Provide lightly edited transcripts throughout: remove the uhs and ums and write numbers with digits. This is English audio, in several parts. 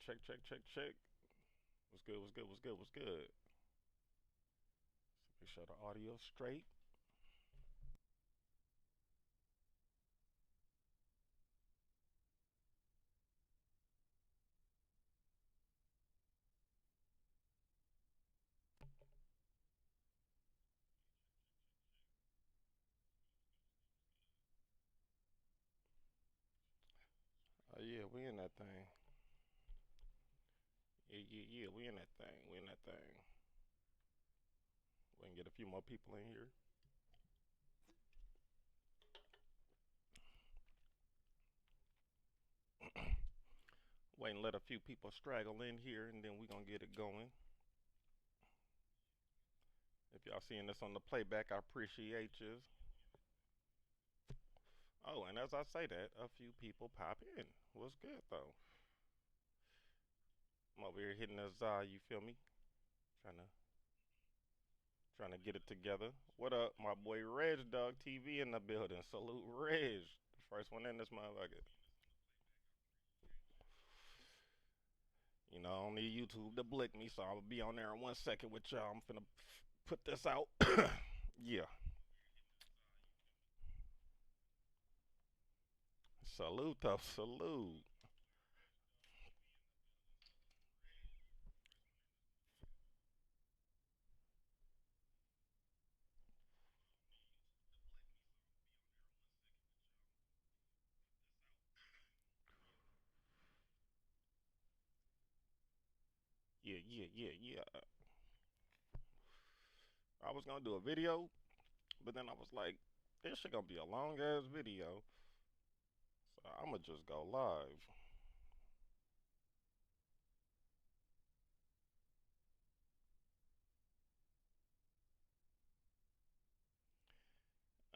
Check, check, check, check. What's good? What's good? What's good? What's good? Make sure the audio's straight. Oh yeah, we in that thing. Yeah. We in that thing. We in that thing. We can get a few more people in here. Wait and let a few people straggle in here, and then we gonna get it going. If y'all seeing this on the playback, I appreciate you. Oh, and as I say that, a few people pop in. What's good though? I'm over here hitting the you feel me? Trying to Trying to get it together. What up, my boy Reg Dog TV in the building. Salute Reg. The first one in this motherfucker. You know, I don't need YouTube to blick me, so I'll be on there in 1 second with y'all. I'm finna put this out. Yeah. Salute though, salute. Yeah. I was gonna do a video, but then I was like, this shit gonna be a long ass video. So I'ma just go live.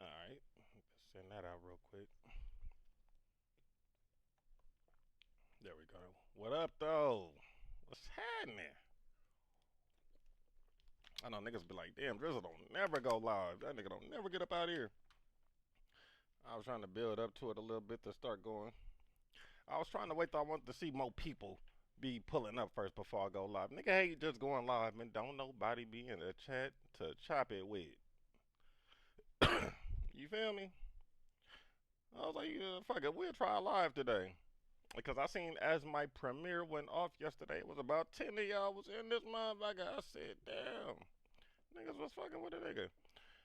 Alright. Send that out real quick. There we go. What up though? What's happening? I know niggas be like, damn, Drizzle don't never go live. That nigga don't never get up out here. I was trying to build up to it a little bit to start going. I was trying to wait till I wanted to see more people be pulling up first before I go live. Nigga hate just going live and don't nobody be in the chat to chop it with. You feel me? I was like, yeah, fuck it, we'll try live today. Because I seen as my premiere went off yesterday, it was about 10 of y'all was in this motherfucker. I said, damn, niggas was fucking with a nigga.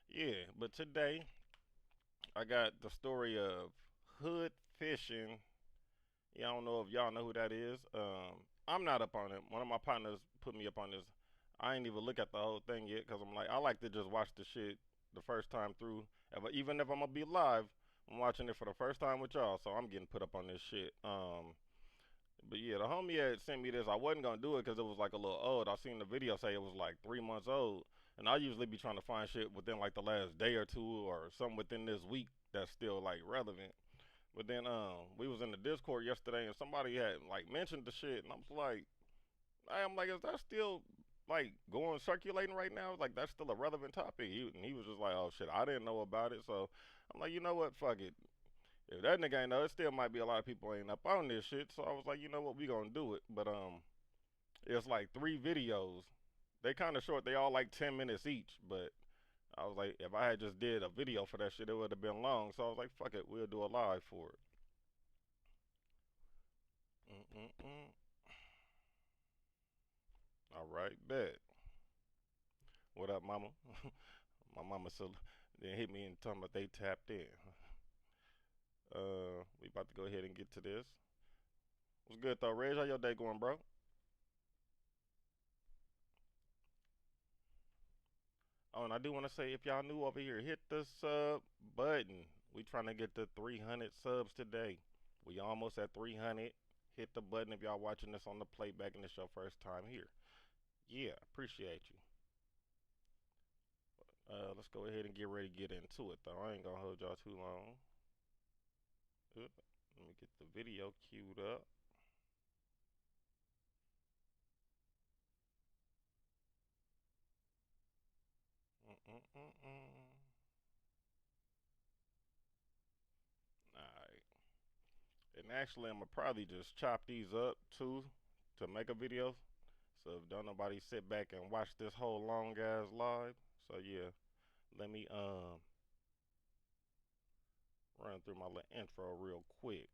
Yeah, but today I got the story of hood fishing. Yeah, I don't know if y'all know who that is. I'm not up on it. One of my partners put me up on this. I ain't even look at the whole thing yet because I'm like, I like to just watch the shit the first time through. Even if I'm gonna be live, I'm watching it for the first time with y'all, so I'm getting put up on this shit. But yeah, the homie had sent me this. I wasn't gonna do it because it was like a little old. I seen the video say it was like 3 months old, and I usually be trying to find shit within like the last day or two or something within this week that's still like relevant. But then we was in the Discord yesterday and somebody had like mentioned the shit and I was like, I'm like, is that still like going circulating right now? Like that's still a relevant topic. And he was just like, oh shit, I didn't know about it. So I'm like, you know what, fuck it. If that nigga ain't know, it still might be a lot of people ain't up on this shit. So I was like, you know what, we gonna do it. But it's like 3 videos. They kind of short. They all like 10 minutes each. But I was like, if I had just did a video for that shit, it would have been long. So I was like, fuck it, we'll do a live for it. Mm-mm-mm. All right, bet. What up, mama? My mama still then hit me and told me they tapped in. We about to go ahead and get to this. What's good though, Reg? How your day going, bro? Oh, and I do want to say, if y'all new over here, hit the sub button. We trying to get to 300 subs today. We almost at 300. Hit the button if y'all watching this on the playback and it's your first time here. Yeah, appreciate you. Let's go ahead and get ready to get into it though. I ain't gonna hold y'all too long. Let me get the video queued up. Mm-mm-mm-mm. Alright. And actually, I'm gonna probably just chop these up too. to make a video. So if don't nobody sit back and watch this whole long ass live. So yeah, let me run through my little intro real quick.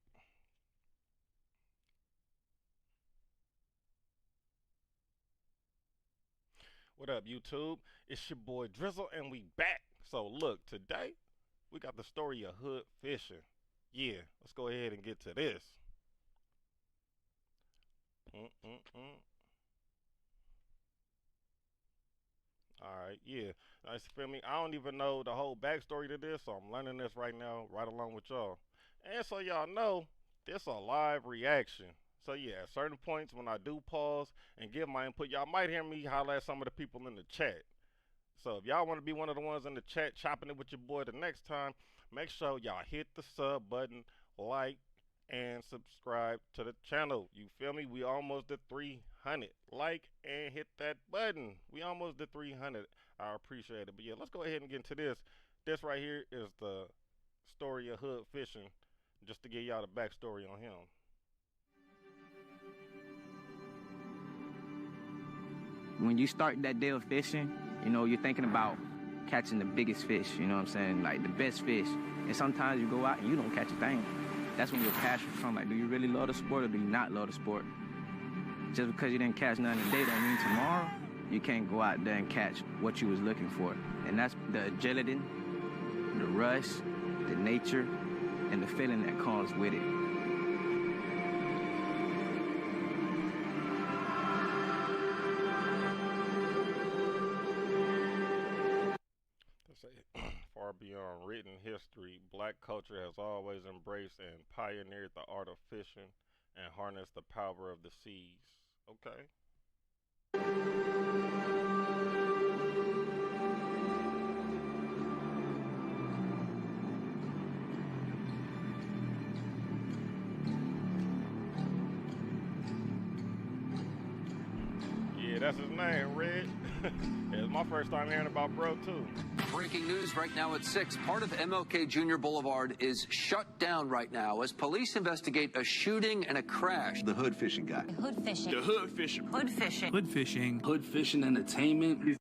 What up, YouTube? It's your boy Drizzle, and we back. So look, today we got the story of hood fishing. Yeah, let's go ahead and get to this. Alright, yeah. Nice, feel me? I don't even know the whole backstory to this, so I'm learning this right now, right along with y'all. And so y'all know, this a live reaction. So yeah, at certain points when I do pause and give my input, y'all might hear me holler at some of the people in the chat. So if y'all want to be one of the ones in the chat chopping it with your boy the next time, make sure y'all hit the sub button, like, and subscribe to the channel. You feel me? We almost did 300. Like and hit that button. We almost did 300. I appreciate it. But yeah, let's go ahead and get into this. This right here is the story of hood fishing, just to give y'all the backstory on him. When you start that day of fishing, you know, you're thinking about catching the biggest fish, you know what I'm saying? Like the best fish. And sometimes you go out and you don't catch a thing. That's when your passion comes. Like, do you really love the sport or do you not love the sport? Just because you didn't catch nothing today don't mean tomorrow you can't go out there and catch what you was looking for. And that's the agility, the rush, the nature, and the feeling that comes with it. Far beyond written history, black culture has always embraced and pioneered the art of fishing and harnessed the power of the seas. Okay. Yeah, that's his name, Red. It's my first time hearing about bro, too. Breaking news right now at 6. Part of MLK Jr. Boulevard is shut down right now as police investigate a shooting and a crash. The hood fishing guy. Hood fishing. The hood fishing. Hood fishing. Hood fishing. Hood fishing entertainment.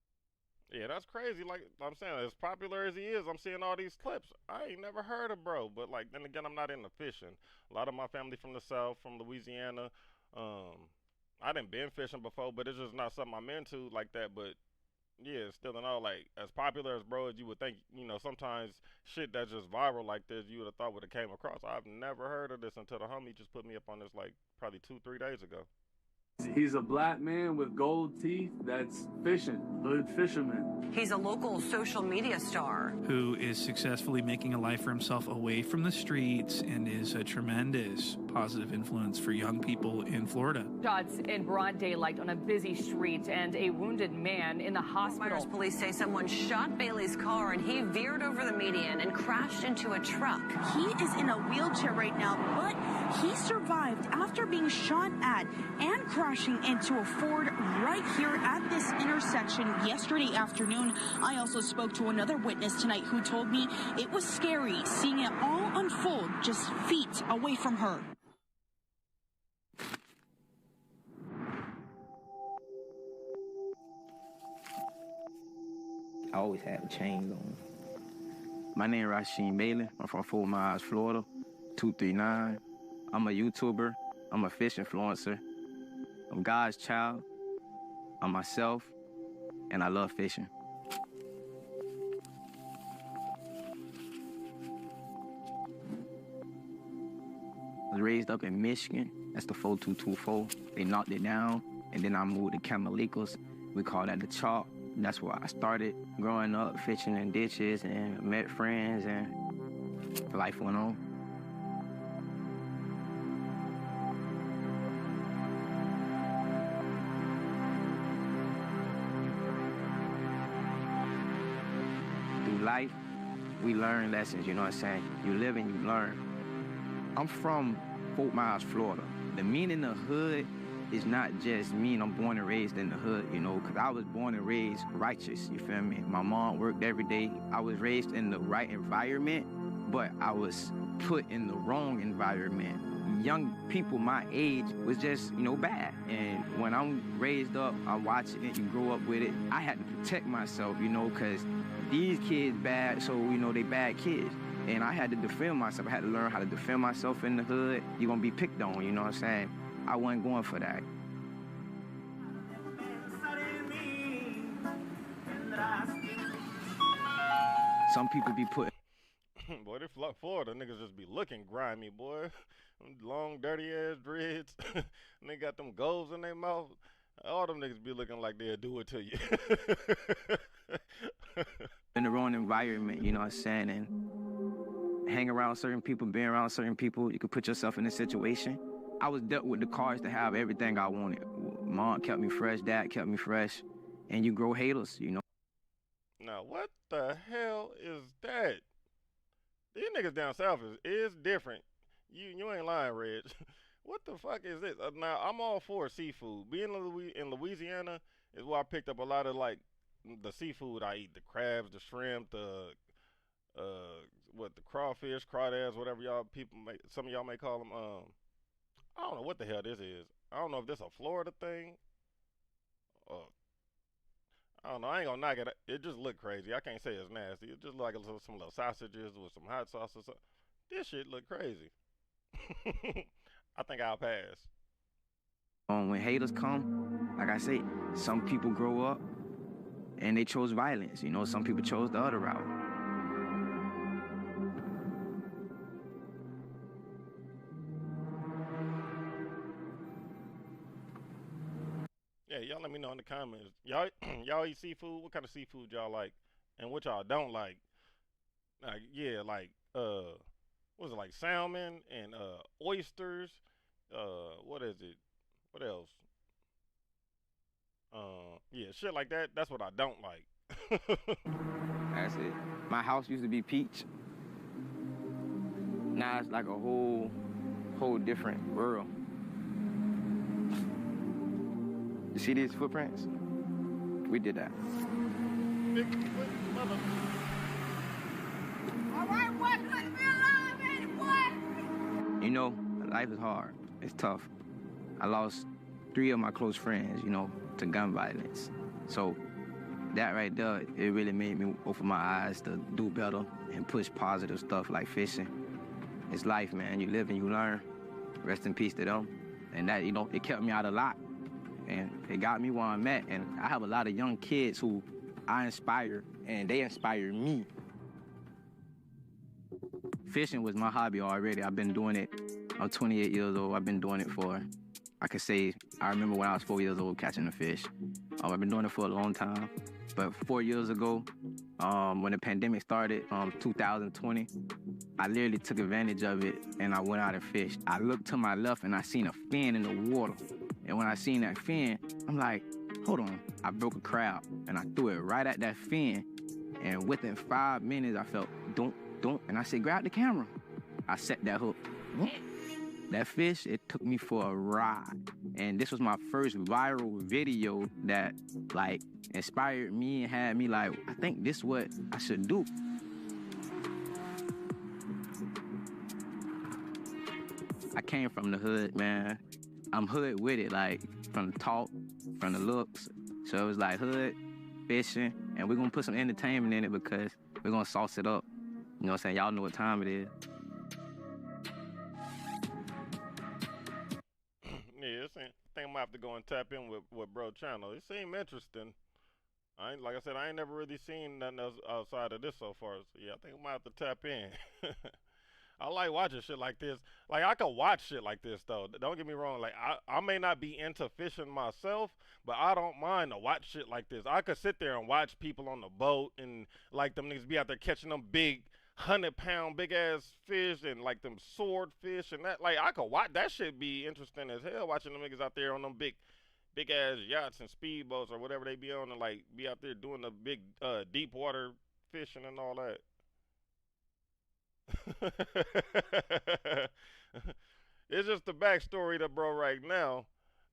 Yeah, that's crazy. Like I'm saying, as popular as he is, I'm seeing all these clips. I ain't never heard of bro, but like then again, I'm not into fishing. A lot of my family from the South, from Louisiana. I done been fishing before, but it's just not something I'm into like that. But yeah, still in all, like, as popular as bro as you would think, you know, sometimes shit that's just viral like this, you would have thought would have came across. I've never heard of this until the homie just put me up on this, like, probably 2-3 days ago. He's a black man with gold teeth that's fishing, hood fisherman. He's a local social media star who is successfully making a life for himself away from the streets and is a tremendous positive influence for young people in Florida. Shots in broad daylight on a busy street and a wounded man in the hospital. Myers police say someone shot Bailey's car and he veered over the median and crashed into a truck. He is in a wheelchair right now, but he survived after being shot at and crashing into a Ford right here at this intersection yesterday afternoon. I also spoke to another witness tonight who told me it was scary seeing it all unfold just feet away from her. I always had chains on. My name is Rasheem Bailey. I'm from Fort Myers, Florida, 239. I'm a YouTuber. I'm a fish influencer. I'm God's child. I'm myself, and I love fishing. I was raised up in Michigan. That's the 4224. They knocked it down, and then I moved to Camalicos. We call that the chalk. That's where I started growing up, fishing in ditches, and met friends, and life went on. Through life, we learn lessons, you know what I'm saying? You live and you learn. I'm from Fort Myers, Florida. The meaning of hood is not just mean I'm born and raised in the hood, you know, because I was born and raised righteous, you feel me? My mom worked every day. I was raised in the right environment, but I was put in the wrong environment. young people my age was just, bad. And when I'm raised up, I'm watching it and grow up with it, I had to protect myself, because these kids bad, so, they bad kids. And I had to defend myself. I had to learn how to defend myself in the hood. You're gonna be picked on, you know what I'm saying? I wasn't going for that. Some people be putting boy, they Florida niggas just be looking grimy, boy. Them long, dirty ass dreads. And they got them goals in their mouth. All them niggas be looking like they'll do it to you. in the wrong environment, you know what I'm saying? And hang around certain people, being around certain people, you could put yourself in a situation. I was dealt with the cards to have everything I wanted. Mom kept me fresh, dad kept me fresh, and you grow haters, Now, what the hell is that? These niggas down south is different. You ain't lying, Reg. What the fuck is this? Now, I'm all for seafood. Being in Louisiana is where I picked up a lot of, like, the seafood I eat. The crabs, the shrimp, the crawfish, crawdads, whatever some of y'all may call them. I don't know what the hell this is. I don't know if this a Florida thing. I don't know. I ain't gonna knock it. It just look crazy. I can't say it's nasty. It just like some little sausages with some hot sauce or something. This shit look crazy. I think I'll pass. When haters come, like I say, some people grow up and they chose violence. Some people chose the other route. Yeah, y'all let me know in the comments. Y'all eat seafood? What kind of seafood y'all like? And what y'all don't like? What is it, like salmon and oysters? What is it? What else? Yeah, shit like that. That's what I don't like. That's it. My house used to be peach. Now it's like a whole different world. You see these footprints? We did that. All right, boy, good to be alive, ain't it, boy? Life is hard. It's tough. I lost 3 of my close friends, to gun violence. So that right there, it really made me open my eyes to do better and push positive stuff like fishing. It's life, man. You live and you learn. Rest in peace to them. And that, it kept me out a lot. And it got me where I'm at. And I have a lot of young kids who I inspire, and they inspire me. Fishing was my hobby already. I've been doing it. I'm 28 years old. I've been doing it for, I could say, I remember when I was 4 years old catching a fish. I've been doing it for a long time. But 4 years ago, when the pandemic started, 2020, I literally took advantage of it and I went out and fished. I looked to my left and I seen a fin in the water. And when I seen that fin, I'm like, hold on. I broke a crab and I threw it right at that fin. And within 5 minutes, I felt don't. And I said, grab the camera. I set that hook. That fish, it took me for a ride. And this was my first viral video that, inspired me and had me I think this is what I should do. I came from the hood, man. I'm hood with it, from the talk, from the looks. So it was hood, fishing, and we're gonna put some entertainment in it because we're gonna sauce it up. You know what I'm saying? Y'all know what time it is. Yeah, I think I'm gonna have to go and tap in with bro channel. It seemed interesting. Like I said, I ain't never really seen nothing else outside of this so far. So yeah, I think I'm gonna have to tap in. I like watching shit like this. I could watch shit like this though. Don't get me wrong. I may not be into fishing myself, but I don't mind to watch shit like this. I could sit there and watch people on the boat and them niggas be out there catching them big 100-pound big ass fish and them swordfish and that. I could watch that shit. Be interesting as hell watching them niggas out there on them big ass yachts and speedboats or whatever they be on and be out there doing the big deep water fishing and all that. It's just the backstory to bro right now.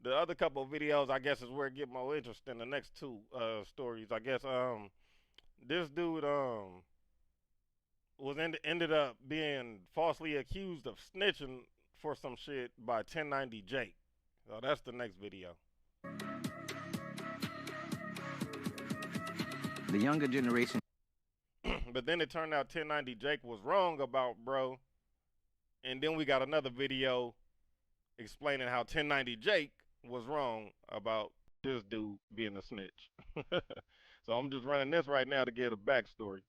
The other couple of videos, I guess, is where it get more interesting. The next 2 stories, I guess. This dude ended up being falsely accused of snitching for some shit by 1090 Jake. So that's the next video. The younger generation. But then it turned out 1090 Jake was wrong about bro. And then we got another video explaining how 1090 Jake was wrong about this dude being a snitch. So I'm just running this right now to get a backstory.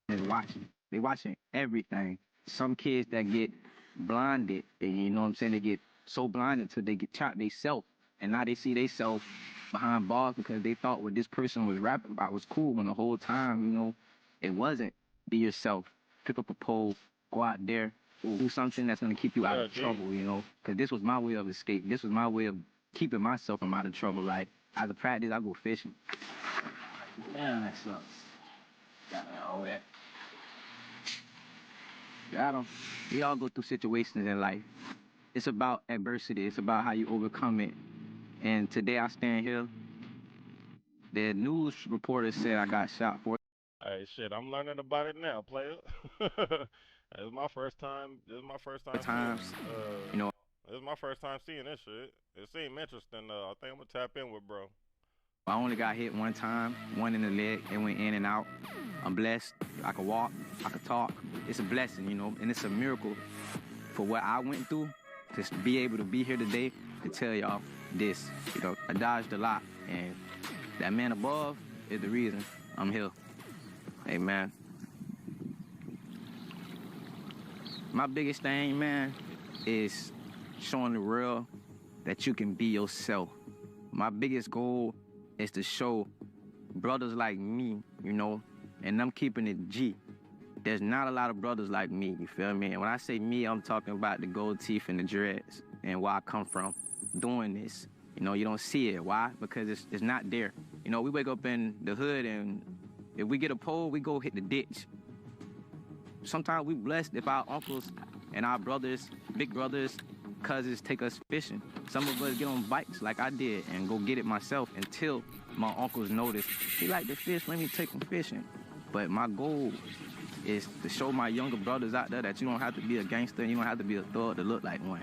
Is watching. They watching everything. Some kids that get blinded, and you know what I'm saying, they get so blinded till they get chopped themselves, and now they see themselves behind bars because they thought what this person was rapping about was cool when the whole time, you know, it wasn't. Be yourself. Pick up a pole, go out there, do something that's gonna keep you out of trouble, you know, because this was my way of escape. This was my way of keeping myself from out of trouble. Like, as a practice, I go fishing. Damn, that sucks. Got all that. Got 'em. We all go through situations in life. It's about adversity. It's about how you overcome it. And today I stand here. The news reporter said I got shot for. Hey, shit, I'm learning about it now, player. This is my first time. This is my first time. You know. This is my first time seeing this shit. It seemed interesting. I think I'm gonna tap in with bro. I only got hit one time, one in the leg. It went in and out. I'm blessed. I can walk. I can talk. It's a blessing, you know, and it's a miracle for what I went through to be able to be here today to tell y'all this. You know, I dodged a lot, and that man above is the reason I'm here. Amen. My biggest thing, man, is showing the world that you can be yourself. My biggest goal is to show brothers like me, you know, and I'm keeping it G. There's not a lot of brothers like me, you feel me? And when I say me, I'm talking about the gold teeth and the dreads and where I come from doing this. You know, you don't see it. Why? Because it's not there. You know, we wake up in the hood and if we get a pole, we go hit the ditch. Sometimes we blessed if our uncles and our brothers, big brothers, cousins take us fishing. Some of us get on bikes like I did and go get it myself until my uncles notice, he like to fish, let me take him fishing. But my goal is to show my younger brothers out there that you don't have to be a gangster, you don't have to be a thug to look like one.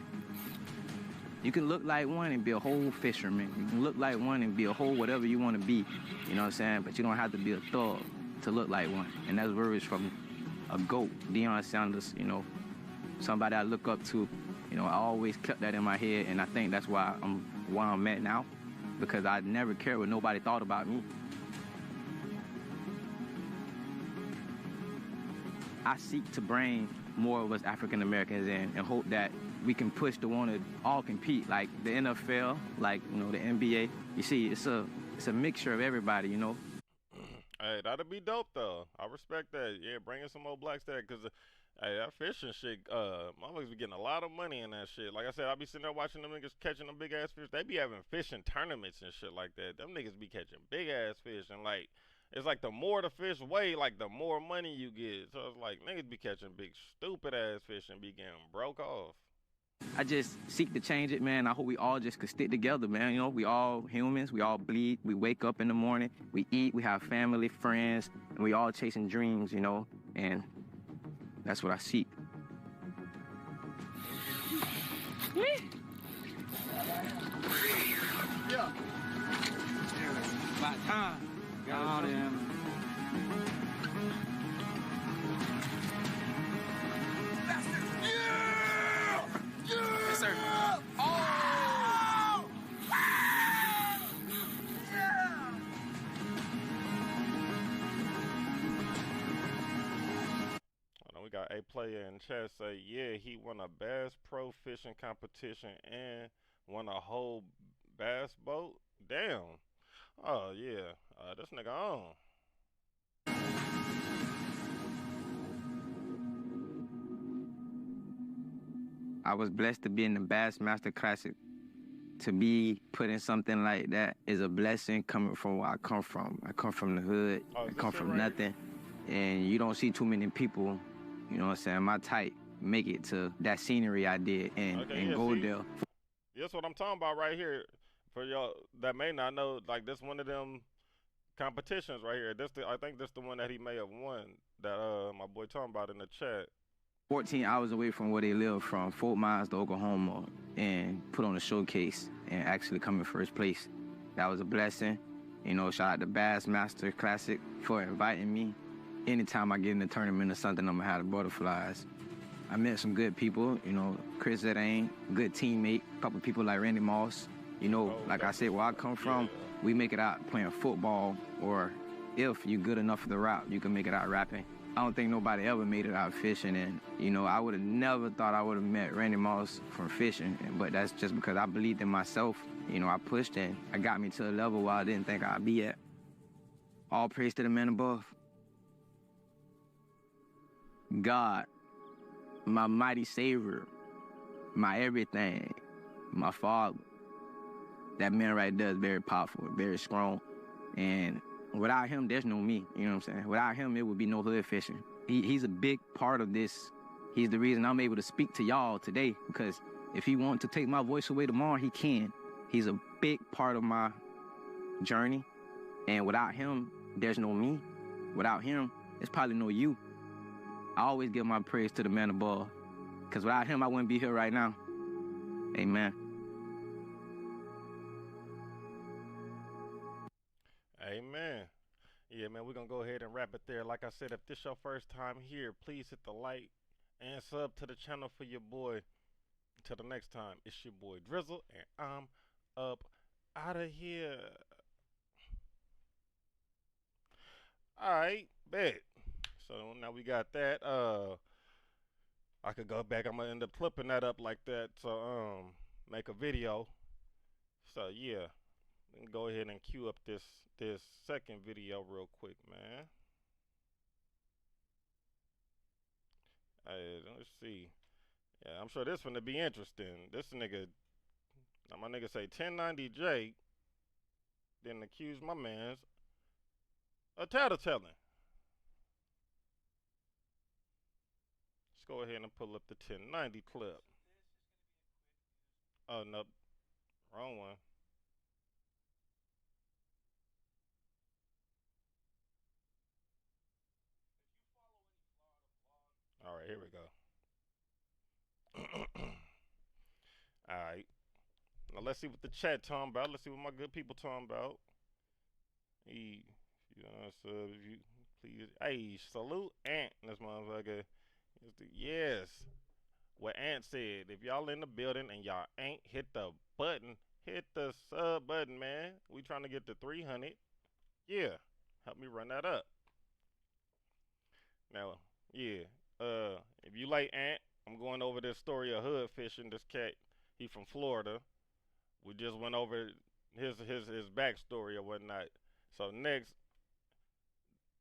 You can look like one and be a whole fisherman. You can look like one and be a whole whatever you want to be, you know what I'm saying? But you don't have to be a thug to look like one. And that's words from a GOAT, Deion Sanders, you know, somebody I look up to. You know, I always kept that in my head, and I think that's why I'm where I'm at now, because I never cared what nobody thought about me. I seek to bring more of us African Americans in and hope that we can push the one to all compete, like the NFL, like, you know, the NBA. You see, it's a mixture of everybody, you know. Hey, that'd be dope though. I respect that. Yeah, bringing some more blacks there, cause hey, that fishing shit, motherfuckers be getting a lot of money in that shit. Like I said, I be sitting there watching them niggas catching them big ass fish. They be having fishing tournaments and shit like that. Them niggas be catching big ass fish, and like, it's like the more the fish weigh, like the more money you get. So it's like niggas be catching big stupid ass fish and be getting broke off. I just seek to change it, man. I hope we all just could stick together, man. You know, we all humans, we all bleed, we wake up in the morning, we eat, we have family, friends, and we all chasing dreams, you know, and that's what I seek. Yeah. About time. Got him. Yes, sir. Oh! We got a player in chat say, yeah, he won a Bass Pro Fishing competition and won a whole bass boat. Damn. Oh, yeah. This nigga on. I was blessed to be in the Bassmaster Classic. To be put in something like that is a blessing coming from where I come from. I come from the hood. I come from nothing. And you don't see too many people, you know what I'm saying, my type, make it to that scenery I did and go there. That's what I'm talking about right here. For y'all that may not know, like this one of them competitions right here. I think this the one that he may have won that my boy talking about in the chat. 14 hours away from where they live, from Fort Myers to Oklahoma, and put on a showcase and actually come in first place. That was a blessing. You know, shout out to Bassmaster Classic for inviting me. Anytime I get in the tournament or something, I'm gonna have the butterflies. I met some good people, you know, Chris Zedane, good teammate, a couple people like Randy Moss. You know, like I said, where I come from, we make it out playing football, or if you're good enough for the route, you can make it out rapping. I don't think nobody ever made it out fishing, and, you know, I would have never thought I would have met Randy Moss from fishing, but that's just because I believed in myself. You know, I pushed and I got me to a level where I didn't think I'd be at. All praise to the man above. God, my mighty savior, my everything, my father. That man right there is very powerful, very strong, and without him, there's no me, you know what I'm saying? Without him, it would be no hood fishing. He's a big part of this. He's the reason I'm able to speak to y'all today, because if he wants to take my voice away tomorrow, he can. He's a big part of my journey, and without him, there's no me. Without him, there's probably no you. I always give my praise to the man above, because without him, I wouldn't be here right now. Amen. Amen. Yeah, man, we're going to go ahead and wrap it there. Like I said, if this your first time here, please hit the like and sub to the channel for your boy. Until the next time, it's your boy Drizzle, and I'm up out of here. Alright, bet. So now we got that. I could go back. I'm gonna end up clipping that up like that to make a video. So yeah. Go ahead and cue up this second video real quick, man. Let's see. Yeah, I'm sure this one to be interesting. This nigga, now my nigga say 1090J, then accuse my man's of tattletelling. Let's go ahead and pull up the 1090 clip. Oh no, wrong one. All right, here we go. All right. Now let's see what the chat talking about. Let's see what my good people talking about. Hey, you know, so if you please, hey, salute Ant, this motherfucker. Yes, what Ant said. If y'all in the building and y'all ain't hit the button, hit the sub button, man. We trying to get to 300. Yeah, help me run that up. Now, yeah. If you like Ant, I'm going over this story of hood fishing. This cat, he from Florida. We just went over his backstory or whatnot. So next,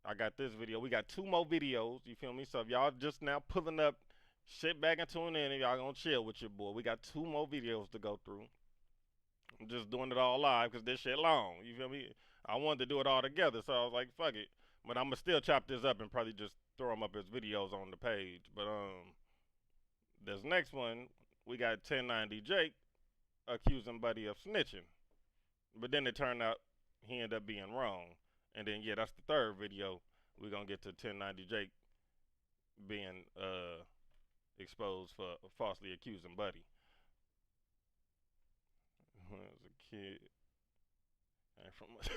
I got this video. We got 2 more videos. You feel me? So if y'all just now pulling up, sit back and tune in, and y'all gonna chill with your boy. We got 2 more videos to go through. I'm just doing it all live because this shit long. You feel me? I wanted to do it all together, so I was like, fuck it. But I'm gonna still chop this up and probably just throw them up as videos on the page. But this next one, we got 1090 Jake accusing Buddy of snitching. But then it turned out he ended up being wrong. And then, yeah, that's the third video. We're going to get to 1090 Jake being exposed for falsely accusing Buddy. When I was a kid. And from Let's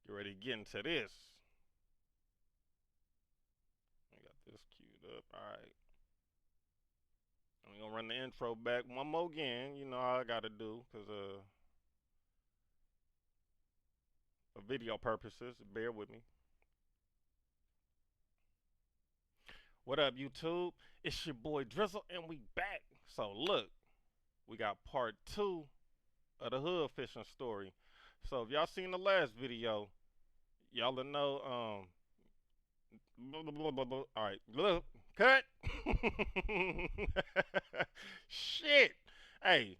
get ready to get into this. I got this queued up. All right. I'm going to run the intro back one more again. You know how I got to do, because for video purposes, bear with me. What up, YouTube? It's your boy Drizzle, and we back. So look, we got part 2 of the hood fishing story. So if y'all seen the last video, y'all will know. All right, look, cut. Shit. Hey,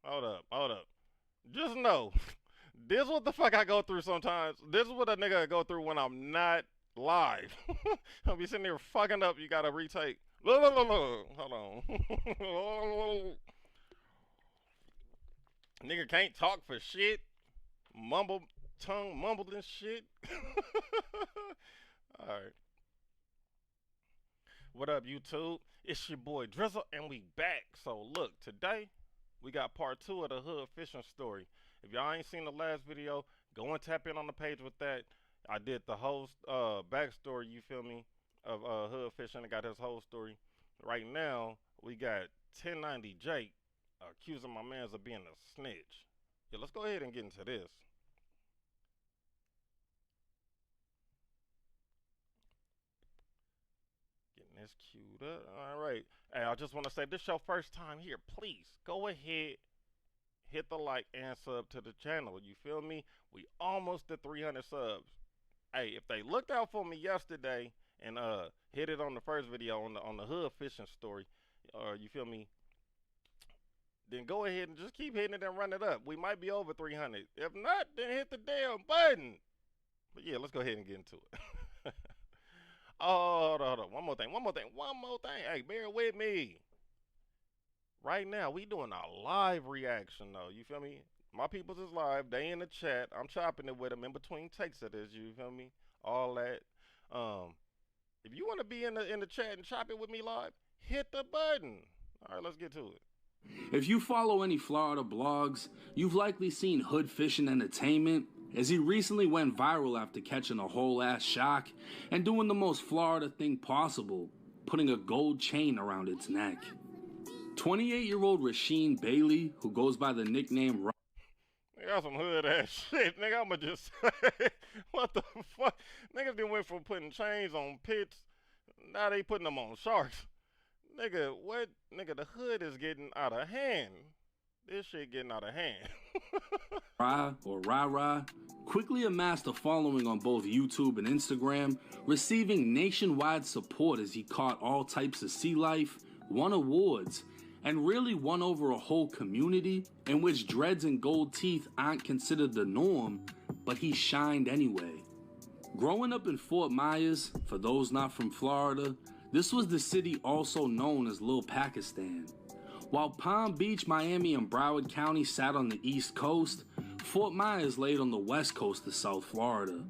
hold up. Just know, this is what the fuck I go through sometimes. This is what a nigga go through when I'm not live. I'll be sitting there fucking up. You gotta retake. Hold on. Nigga can't talk for shit. Mumbled and shit. All right. What up, YouTube? It's your boy Drizzle, and we back. So look, today we got part 2 of the hood fishing story. If y'all ain't seen the last video, go and tap in on the page with that. I did the whole backstory, you feel me, of hood fishing. I got his whole story. Right now, we got 1090 Jake accusing my mans of being a snitch. Yeah, let's go ahead and get into this. Getting this queued up. All right. Hey, I just want to say, this is your first time here. Please go ahead, hit the like and sub to the channel. You feel me? We almost at 300 subs. Hey, if they looked out for me yesterday and hit it on the first video on the hood fishing story, you feel me? Then go ahead and just keep hitting it and run it up. We might be over 300. If not, then hit the damn button. But yeah, let's go ahead and get into it. Oh, hold on. One more thing. Hey, bear with me. Right now, we doing a live reaction, though. You feel me? My peoples is live. They in the chat. I'm chopping it with them in between takes of this. You feel me? All that. If you want to be in the chat and chop it with me live, hit the button. All right, let's get to it. If you follow any Florida blogs, you've likely seen Hoodfishing Entertainment, as he recently went viral after catching a whole-ass shark and doing the most Florida thing possible, putting a gold chain around its neck. 28-year-old Rasheen Bailey, who goes by the nickname They got some hood ass shit, nigga. I'ma just say, what the fuck? Niggas been went from putting chains on pits, now they putting them on sharks. Nigga, what? Nigga, the hood is getting out of hand. This shit getting out of hand. Ra quickly amassed a following on both YouTube and Instagram, receiving nationwide support as he caught all types of sea life, won awards, and really won over a whole community in which dreads and gold teeth aren't considered the norm, but he shined anyway. Growing up in Fort Myers, for those not from Florida, this was the city also known as Little Pakistan. While Palm Beach, Miami, and Broward County sat on the East Coast, Fort Myers laid on the West Coast of South Florida.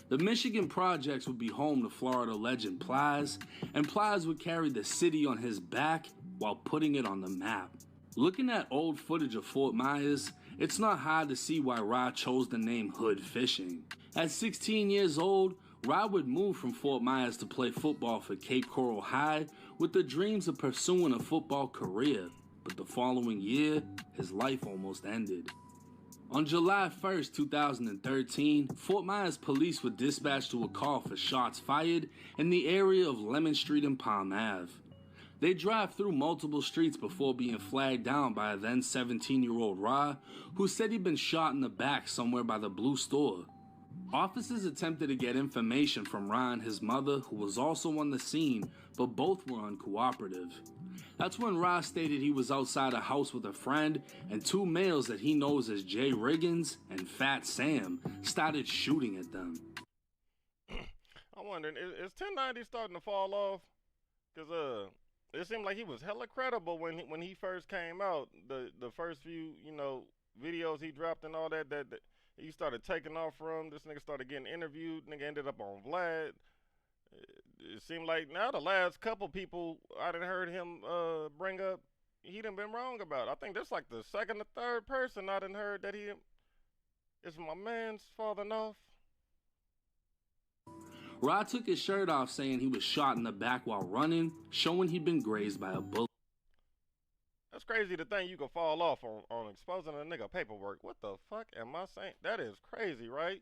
The Michigan projects would be home to Florida legend Plies, and Plies would carry the city on his back while putting it on the map. Looking at old footage of Fort Myers, it's not hard to see why Ra chose the name Hood Fishing. At 16 years old, Ra would move from Fort Myers to play football for Cape Coral High with the dreams of pursuing a football career, but the following year, his life almost ended. On July 1st, 2013, Fort Myers police were dispatched to a call for shots fired in the area of Lemon Street and Palm Ave. They drive through multiple streets before being flagged down by a then 17-year-old Ra, who said he'd been shot in the back somewhere by the Blue Store. Officers attempted to get information from Ra and his mother, who was also on the scene, but both were uncooperative. That's when Ra stated he was outside a house with a friend, and two males that he knows as Jay Riggins and Fat Sam started shooting at them. I'm wondering, is 1090 starting to fall off? Because it seemed like he was hella credible when he first came out. The first few, you know, videos he dropped and all that he started taking off from. This nigga started getting interviewed. Nigga ended up on Vlad. It seemed like now the last couple people I done heard him bring up, he done been wrong about. I think that's like the second or third person I done heard that it's my man's falling off. Ra took his shirt off saying he was shot in the back while running, showing he'd been grazed by a bullet. That's crazy to think you could fall off on exposing a nigga paperwork. What the fuck am I saying? That is crazy, right?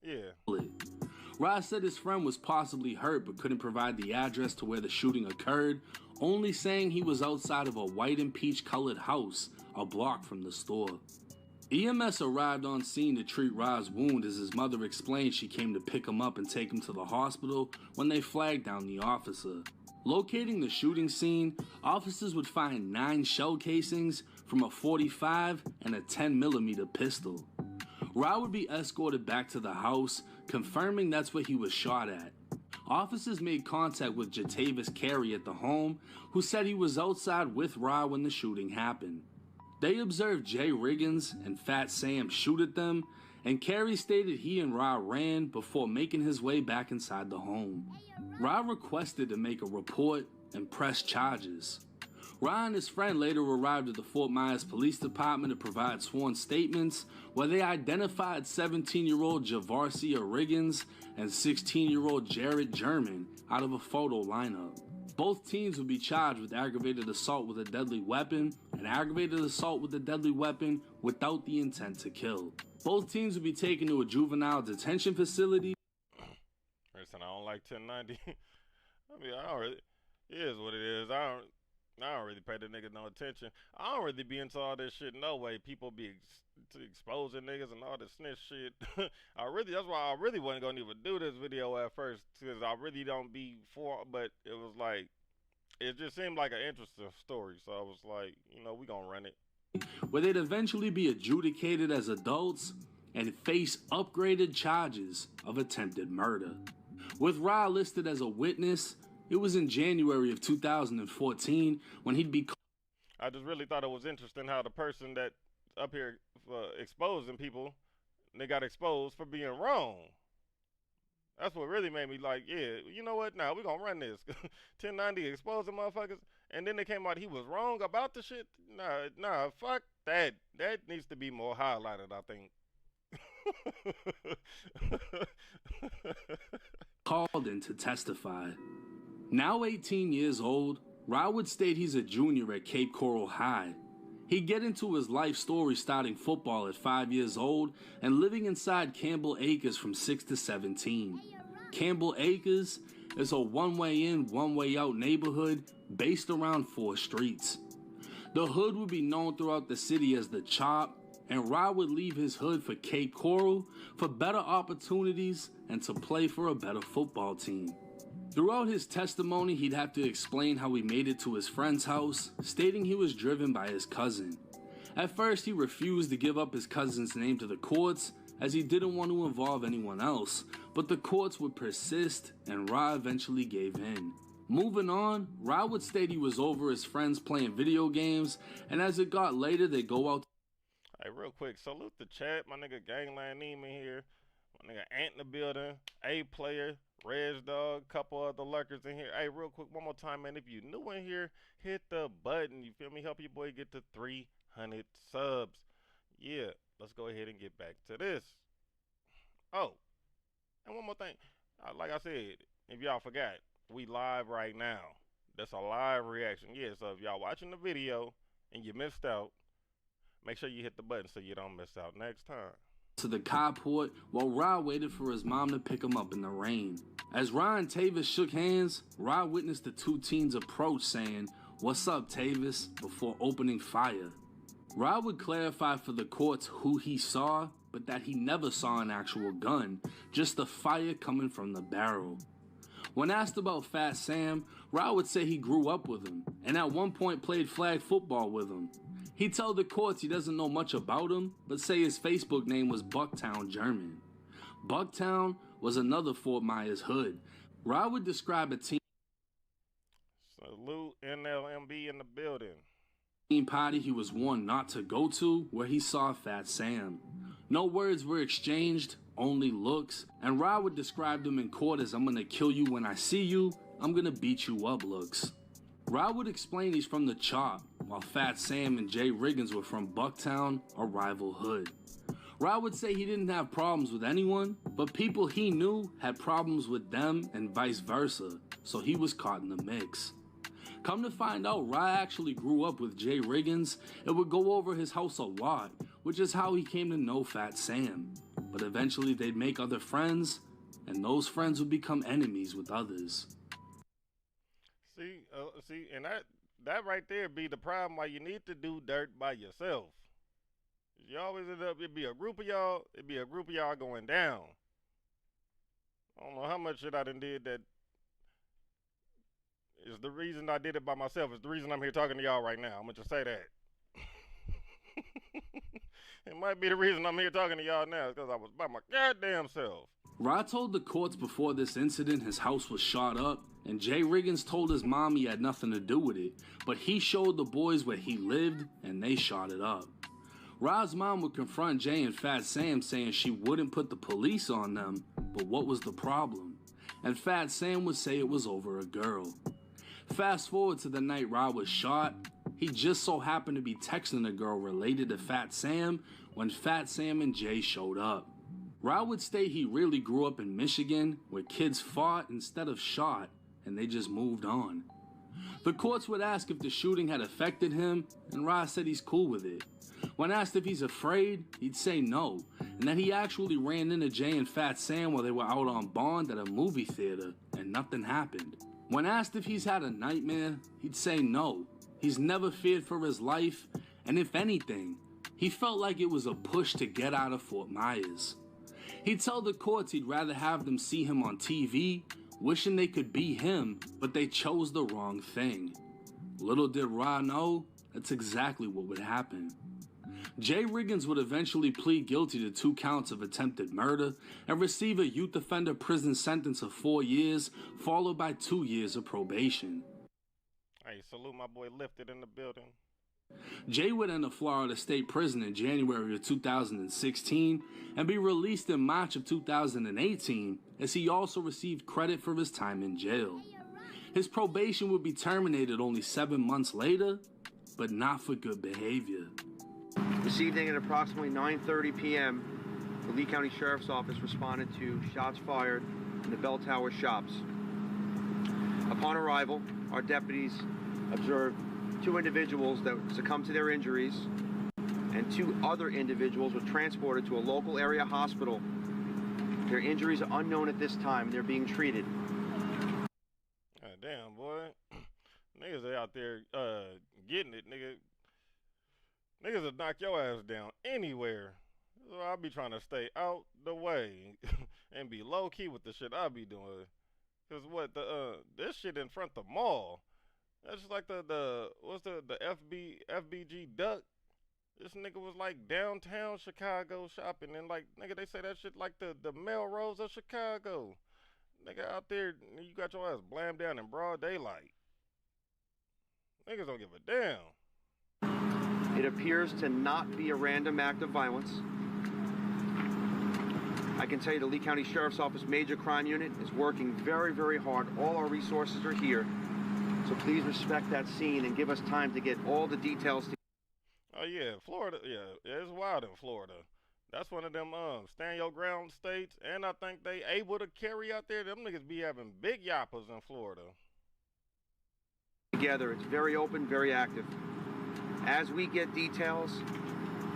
Yeah. Ra said his friend was possibly hurt but couldn't provide the address to where the shooting occurred, only saying he was outside of a white and peach colored house a block from the store. EMS arrived on scene to treat Ra's wound as his mother explained she came to pick him up and take him to the hospital when they flagged down the officer. Locating the shooting scene, officers would find 9 shell casings from a .45 and a 10mm pistol. Ra would be escorted back to the house, confirming that's where he was shot at. Officers made contact with Jatavis Carey at the home, who said he was outside with Ra when the shooting happened. They observed Jay Riggins and Fat Sam shoot at them, and Carey stated he and Ra ran before making his way back inside the home. Ra requested to make a report and press charges. Ra and his friend later arrived at the Fort Myers Police Department to provide sworn statements where they identified 17-year-old Javarcia Riggins and 16-year-old Jared German out of a photo lineup. Both teens would be charged with aggravated assault with a deadly weapon and aggravated assault with a deadly weapon without the intent to kill. Both teens would be taken to a juvenile detention facility. Listen, I don't like 1090. I mean, it is what it is. I don't really pay the niggas no attention. I don't really be into all this shit no way. People be exposing niggas and all this snitch shit. That's why I really wasn't gonna even do this video at first, because I really don't be for, but it was like, it just seemed like an interesting story, so I was like, you know, we gonna run it. Where they'd eventually be adjudicated as adults and face upgraded charges of attempted murder. With Ra listed as a witness, it was in January of 2014 when he'd be... I just really thought it was interesting how the person that up here exposing people, they got exposed for being wrong. That's what really made me like, yeah, you know what? Nah, we gonna run this. 1090 exposing motherfuckers, and then they came out he was wrong about the shit. Nah, fuck that. That needs to be more highlighted, I think. Called in to testify. Now 18 years old, Ra would state he's a junior at Cape Coral High. He'd get into his life story starting football at 5 years old and living inside Campbell Acres from 6 to 17. Campbell Acres is a one-way in, one-way out neighborhood based around 4 streets. The hood would be known throughout the city as the Chop, and Ra would leave his hood for Cape Coral for better opportunities and to play for a better football team. Throughout his testimony, he'd have to explain how he made it to his friend's house, stating he was driven by his cousin. At first, he refused to give up his cousin's name to the courts, as he didn't want to involve anyone else, but the courts would persist, and Ra eventually gave in. Moving on, Ra would state he was over his friends playing video games, and as it got later, they go out. Hey, real quick, salute the chat, my nigga Gangland Neiman here, my nigga Ant in the building, A-Player, Reg Dog, couple other lurkers in here. Hey, real quick, one more time, man. If you new in here, hit the button. You feel me? Help your boy get to 300 subs. Yeah, let's go ahead and get back to this. Oh, and one more thing. Like I said, if y'all forgot, we live right now. That's a live reaction. Yeah, so if y'all watching the video and you missed out, make sure you hit the button so you don't miss out next time. To the carport while Ra waited for his mom to pick him up in the rain. As Ra and Tavis shook hands, Ra witnessed the two teens approach saying, "What's up, Tavis?" before opening fire. Ra would clarify for the courts who he saw, but that he never saw an actual gun, just the fire coming from the barrel. When asked about Fat Sam, Ra would say he grew up with him, and at one point played flag football with him. He'd tell the courts he doesn't know much about him, but say his Facebook name was Bucktown German. Bucktown was another Fort Myers hood. Ra would describe a team Salute NLMB in the building. Party he was warned not to go to where he saw Fat Sam. No words were exchanged, only looks, and Ra would describe them in court as "I'm gonna kill you when I see you, I'm gonna beat you up" looks. Ra would explain he's from the Chop, while Fat Sam and Jay Riggins were from Bucktown, a rival hood. Ra would say he didn't have problems with anyone, but people he knew had problems with them and vice versa, so he was caught in the mix. Come to find out, Ra actually grew up with Jay Riggins and would go over his house a lot, which is how he came to know Fat Sam. But eventually they'd make other friends, and those friends would become enemies with others. See, and that right there be the problem why you need to do dirt by yourself. You always end up, it'd be a group of y'all going down. I don't know how much shit I done did that is the reason I did it by myself. It's the reason I'm here talking to y'all right now. I'm gonna just say that. It might be the reason I'm here talking to y'all now, because I was by my goddamn self. Ra told the courts before this incident his house was shot up, and Jay Riggins told his mom he had nothing to do with it, but he showed the boys where he lived, and they shot it up. Ra's mom would confront Jay and Fat Sam saying she wouldn't put the police on them, but what was the problem? And Fat Sam would say it was over a girl. Fast forward to the night Ra was shot. He just so happened to be texting a girl related to Fat Sam when Fat Sam and Jay showed up. Ra would state he really grew up in Michigan where kids fought instead of shot and they just moved on. The courts would ask if the shooting had affected him, and Ra said he's cool with it. When asked if he's afraid, he'd say no, and that he actually ran into Jay and Fat Sam while they were out on bond at a movie theater and nothing happened. When asked if he's had a nightmare, he'd say no. He's never feared for his life, and if anything, he felt like it was a push to get out of Fort Myers. He'd tell the courts he'd rather have them see him on TV, wishing they could be him, but they chose the wrong thing. Little did Ra know, that's exactly what would happen. Jay Riggins would eventually plead guilty to 2 counts of attempted murder and receive a youth offender prison sentence of 4 years, followed by 2 years of probation. Hey, salute my boy Lifted in the building. Jay would enter Florida State Prison in January of 2016 and be released in March of 2018, as he also received credit for his time in jail. His probation would be terminated only 7 months later, but not for good behavior. This evening at approximately 9:30 p.m., the Lee County Sheriff's Office responded to shots fired in the Bell Tower shops. Upon arrival, our deputies observed 2 individuals that succumbed to their injuries, and 2 other individuals were transported to a local area hospital. Their injuries are unknown at this time, and they're being treated. God damn, boy. Niggas are out there getting it, nigga. Niggas will knock your ass down anywhere. So I'll be trying to stay out the way and be low key with the shit I'll be doing. Cause what this shit in front of the mall. That's just like what's the FBG Duck. This nigga was like downtown Chicago shopping, and like nigga they say that shit like the Melrose of Chicago. Nigga out there, you got your ass blammed down in broad daylight. Niggas don't give a damn. It appears to not be a random act of violence. I can tell you the Lee County Sheriff's Office Major Crime Unit is working very, very hard. All our resources are here. So please respect that scene and give us time to get all the details. Oh yeah, Florida, yeah, it's wild in Florida. That's one of them stand your ground states, and I think they able to carry out there. Them niggas be having big yappers in Florida. Together, it's very open, very active. As we get details,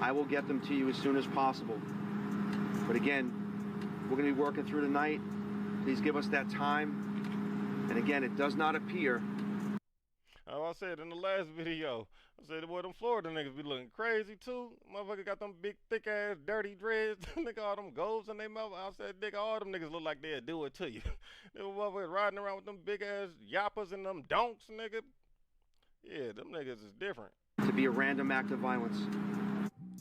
I will get them to you as soon as possible. But again, we're going to be working through the night. Please give us that time. And again, it does not appear. Oh, I said in the last video, I said, boy, them Florida niggas be looking crazy too. Motherfucker got them big, thick ass, dirty dreads. Nigga, all them golds in their mouth. I said, nigga, all them niggas look like they'll do it to you. Them motherfuckers riding around with them big ass yappers and them donks, nigga. Yeah, them niggas is different. To be a random act of violence.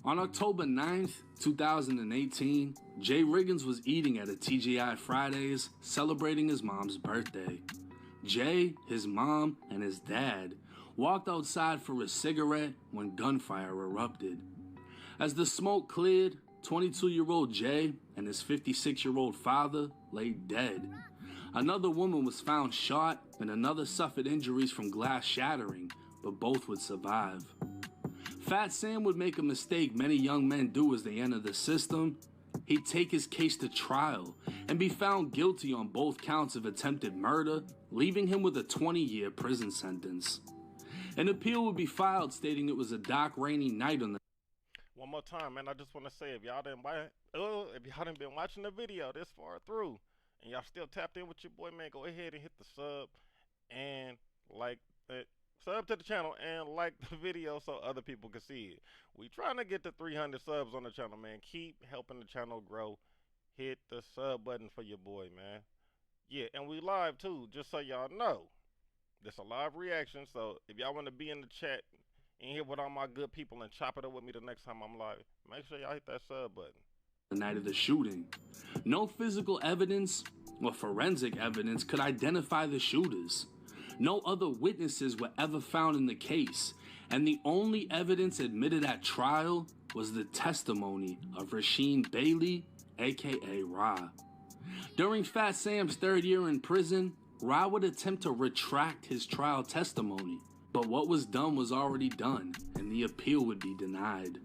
On October 9th, 2018, Jay Riggins was eating at a TGI Fridays, celebrating his mom's birthday. Jay, his mom, and his dad walked outside for a cigarette when gunfire erupted. As the smoke cleared, 22-year-old Jay and his 56-year-old father lay dead. Another woman was found shot, and another suffered injuries from glass shattering, but both would survive. Fat Sam would make a mistake many young men do as they enter the system. He'd take his case to trial and be found guilty on both counts of attempted murder, leaving him with a 20-year prison sentence. An appeal would be filed stating it was a dark, rainy night on the... One more time, man, I just want to say, if y'all didn't been watching the video this far through, and y'all still tapped in with your boy, man, go ahead and hit the sub and like it. Sub to the channel and like the video so other people can see it. We trying to get to 300 subs on the channel, man. Keep helping the channel grow. Hit the sub button for your boy, man. Yeah, and we live too, just so y'all know. This a live reaction, so if y'all want to be in the chat and here with all my good people and chop it up with me the next time I'm live, make sure y'all hit that sub button. The night of the shooting. No physical evidence or forensic evidence could identify the shooters. No other witnesses were ever found in the case, and the only evidence admitted at trial was the testimony of Rasheem Bailey, aka Ra. During Fat Sam's third year in prison, Ra would attempt to retract his trial testimony, but what was done was already done, and the appeal would be denied.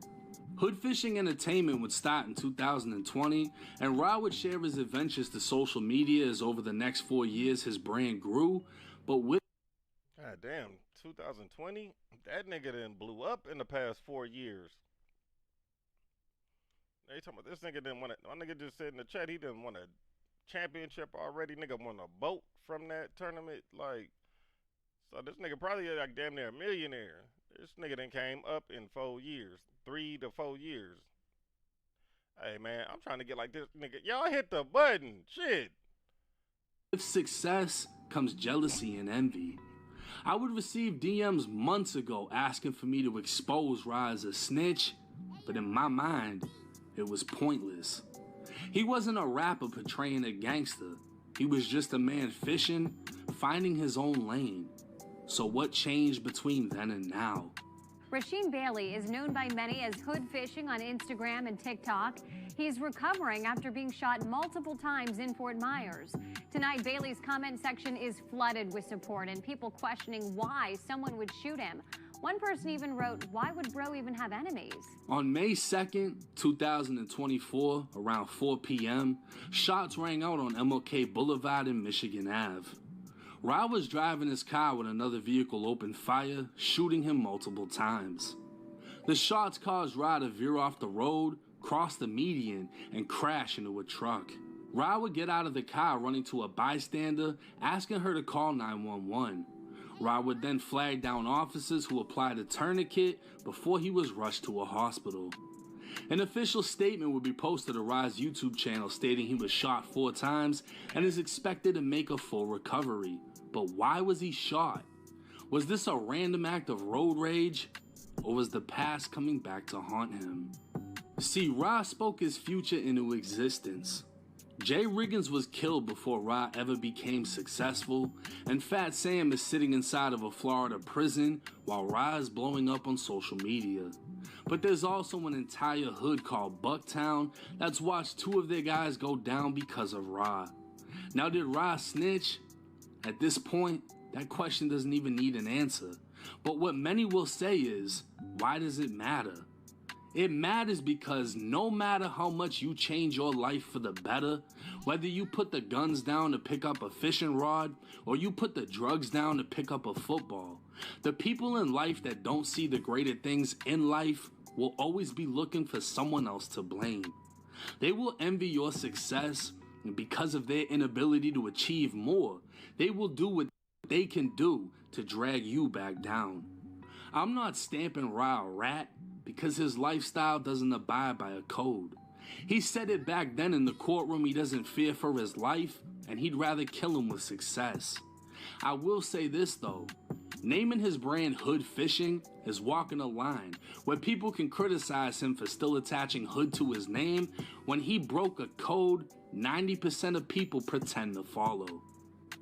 Hoodfishing Entertainment would start in 2020, and Ra would share his adventures to social media as over the next 4 years his brand grew, but with God damn, 2020? That nigga done blew up in the past 4 years. They talking about this nigga didn't want it. My nigga just said in the chat he didn't want a championship already. Nigga won a boat from that tournament. Like, so this nigga probably like damn near a millionaire. This nigga done came up in 4 years. 3 to 4 years. Hey man, I'm trying to get like this nigga. Y'all hit the button. Shit. With success comes jealousy and envy. I would receive DMs months ago asking for me to expose Ra as a snitch, but in my mind, it was pointless. He wasn't a rapper portraying a gangster. He was just a man fishing, finding his own lane. So what changed between then and now? Rasheem Bailey is known by many as Hoodfishing on Instagram and TikTok. He's recovering after being shot multiple times in Fort Myers. Tonight, Bailey's comment section is flooded with support and people questioning why someone would shoot him. One person even wrote, "Why would bro even have enemies?" On May 2nd, 2024, around 4 p.m., shots rang out on MLK Boulevard and Michigan Ave. Ra was driving his car when another vehicle opened fire, shooting him multiple times. The shots caused Ra to veer off the road, cross the median, and crash into a truck. Ra would get out of the car running to a bystander, asking her to call 911. Ra would then flag down officers who applied a tourniquet before he was rushed to a hospital. An official statement would be posted to Ra's YouTube channel stating he was shot 4 times and is expected to make a full recovery. But why was he shot? Was this a random act of road rage? Or was the past coming back to haunt him? See, Ra spoke his future into existence. Jay Riggins was killed before Ra ever became successful, and Fat Sam is sitting inside of a Florida prison while Ra is blowing up on social media. But there's also an entire hood called Bucktown that's watched 2 of their guys go down because of Ra. Now, did Ra snitch? At this point, that question doesn't even need an answer. But what many will say is, why does it matter? It matters because no matter how much you change your life for the better, whether you put the guns down to pick up a fishing rod or you put the drugs down to pick up a football, the people in life that don't see the greater things in life will always be looking for someone else to blame. They will envy your success, and because of their inability to achieve more, they will do what they can do to drag you back down. I'm not stamping Ra a rat because his lifestyle doesn't abide by a code. He said it back then in the courtroom he doesn't fear for his life and he'd rather kill him with success. I will say this though, naming his brand Hoodfishing is walking a line where people can criticize him for still attaching hood to his name when he broke a code 90% of people pretend to follow.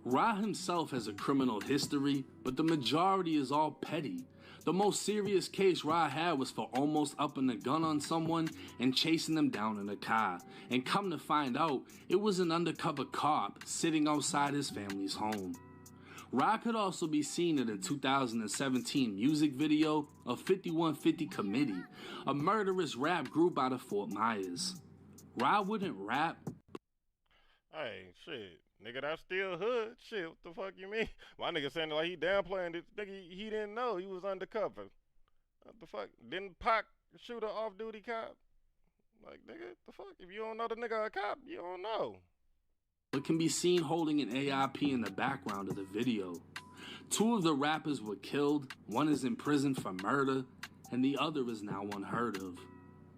Ra himself has a criminal history, but the majority is all petty. The most serious case Ra had was for almost upping a gun on someone and chasing them down in a car. And come to find out, it was an undercover cop sitting outside his family's home. Ra could also be seen in a 2017 music video of 5150 Committee, a murderous rap group out of Fort Myers. Ra wouldn't rap. Hey, shit. Nigga, that's still hood. Shit, what the fuck you mean? My nigga saying like he downplaying it. Nigga, he didn't know he was undercover. What the fuck? Didn't Pac shoot an off-duty cop? Like, nigga, the fuck? If you don't know the nigga a cop, you don't know. But can be seen holding an AIP in the background of the video. 2 of the rappers were killed. One is in prison for murder, and the other is now unheard of.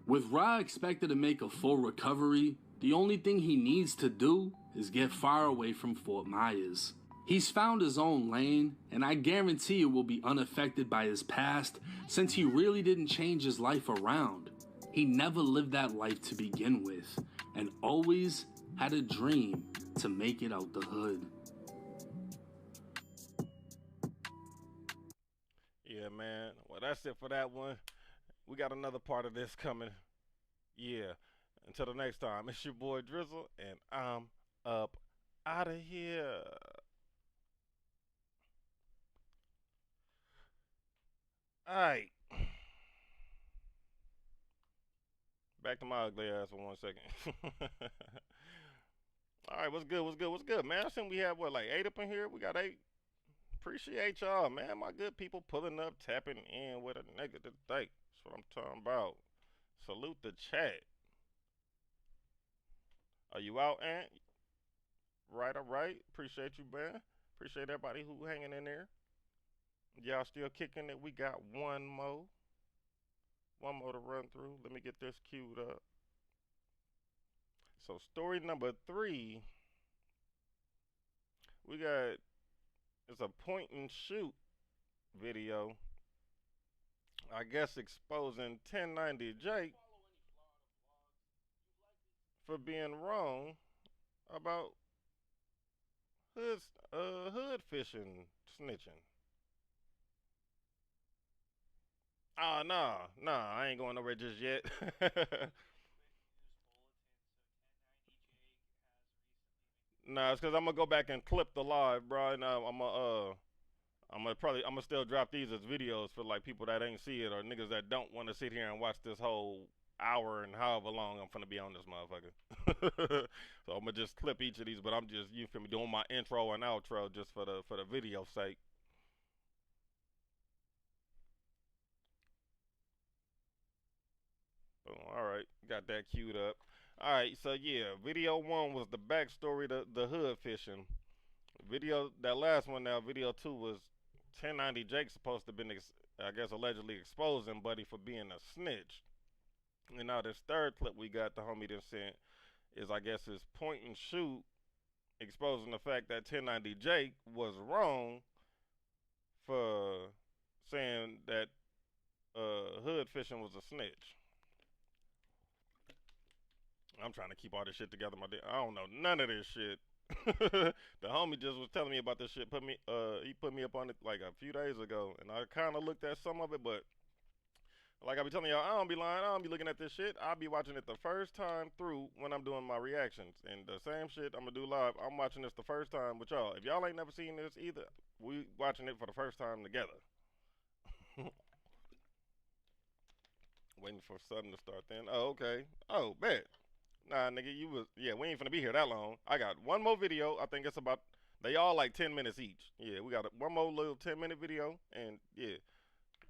With Ra expected to make a full recovery, the only thing he needs to do is get far away from Fort Myers. He's found his own lane, and I guarantee it will be unaffected by his past since he really didn't change his life around. He never lived that life to begin with, and always had a dream to make it out the hood. Yeah, man. Well, that's it for that one. we got another part of this coming. Yeah. Until the next time, it's your boy Drizzle, and I'm up out of here. Alright. Back to my ugly ass for 1 second. Alright, what's good? What's good? What's good, man? I think we have what, like 8 up in here? We got 8. Appreciate y'all, man. My good people pulling up, tapping in with a nigga today. That's what I'm talking about. Salute the chat. Are you out, Ant? Right, alright. Appreciate you, man. Appreciate everybody who hanging in there. Y'all still kicking it. We got one more. One more to run through. Let me get this queued up. So story number 3. We got, it's a point and shoot video. I guess exposing 1090 Jake for being wrong about hood fishing snitching. Ah, nah, I ain't going nowhere just yet. Nah, it's cause I'm gonna go back and clip the live, bro. And I'm gonna still drop these as videos for like people that ain't see it or niggas that don't want to sit here and watch this whole hour and however long I'm finna be on this motherfucker. So I'm gonna just clip each of these, but I'm just, you feel me, doing my intro and outro just for the video sake. Boom, all right, got that queued up. All right, so yeah, video 1 was the backstory to the hood fishing. Video, that last one now, video 2 was 1090 Jake supposed to have been, I guess, allegedly exposing Buddy for being a snitch. And now this third clip we got, the homie that sent, is I guess his point and shoot exposing the fact that 1090 Jake was wrong for saying that hood fishing was a snitch. I'm trying to keep all this shit together, my dick. I don't know none of this shit. The homie just was telling me about this shit. He put me up on it like a few days ago, and I kind of looked at some of it, but like I be telling y'all, I don't be lying. I don't be looking at this shit. I'll be watching it the first time through when I'm doing my reactions, and the same shit I'm gonna do live. I'm watching this the first time with y'all. If y'all ain't never seen this either, we watching it for the first time together. Waiting for something to start then. Oh, okay. Oh, bet. Nah, nigga, we ain't finna be here that long. I got one more video. I think it's about, they all like 10 minutes each. Yeah, we got one more little 10-minute video, and yeah,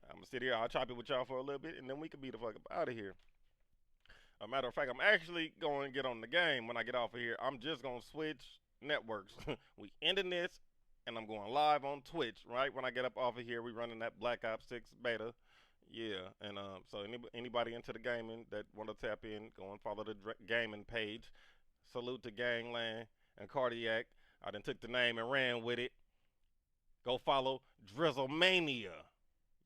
I'm gonna sit here, I'll chop it with y'all for a little bit, and then we can be the fuck up out of here. A matter of fact, I'm actually going to get on the game when I get off of here. I'm just gonna switch networks. We ending this, and I'm going live on Twitch, right? When I get up off of here, we running that Black Ops 6 beta. Yeah, and so anybody into the gaming that want to tap in, go and follow the gaming page. Salute to Gangland and Cardiac. I done took the name and ran with it. Go follow DrizzleMania.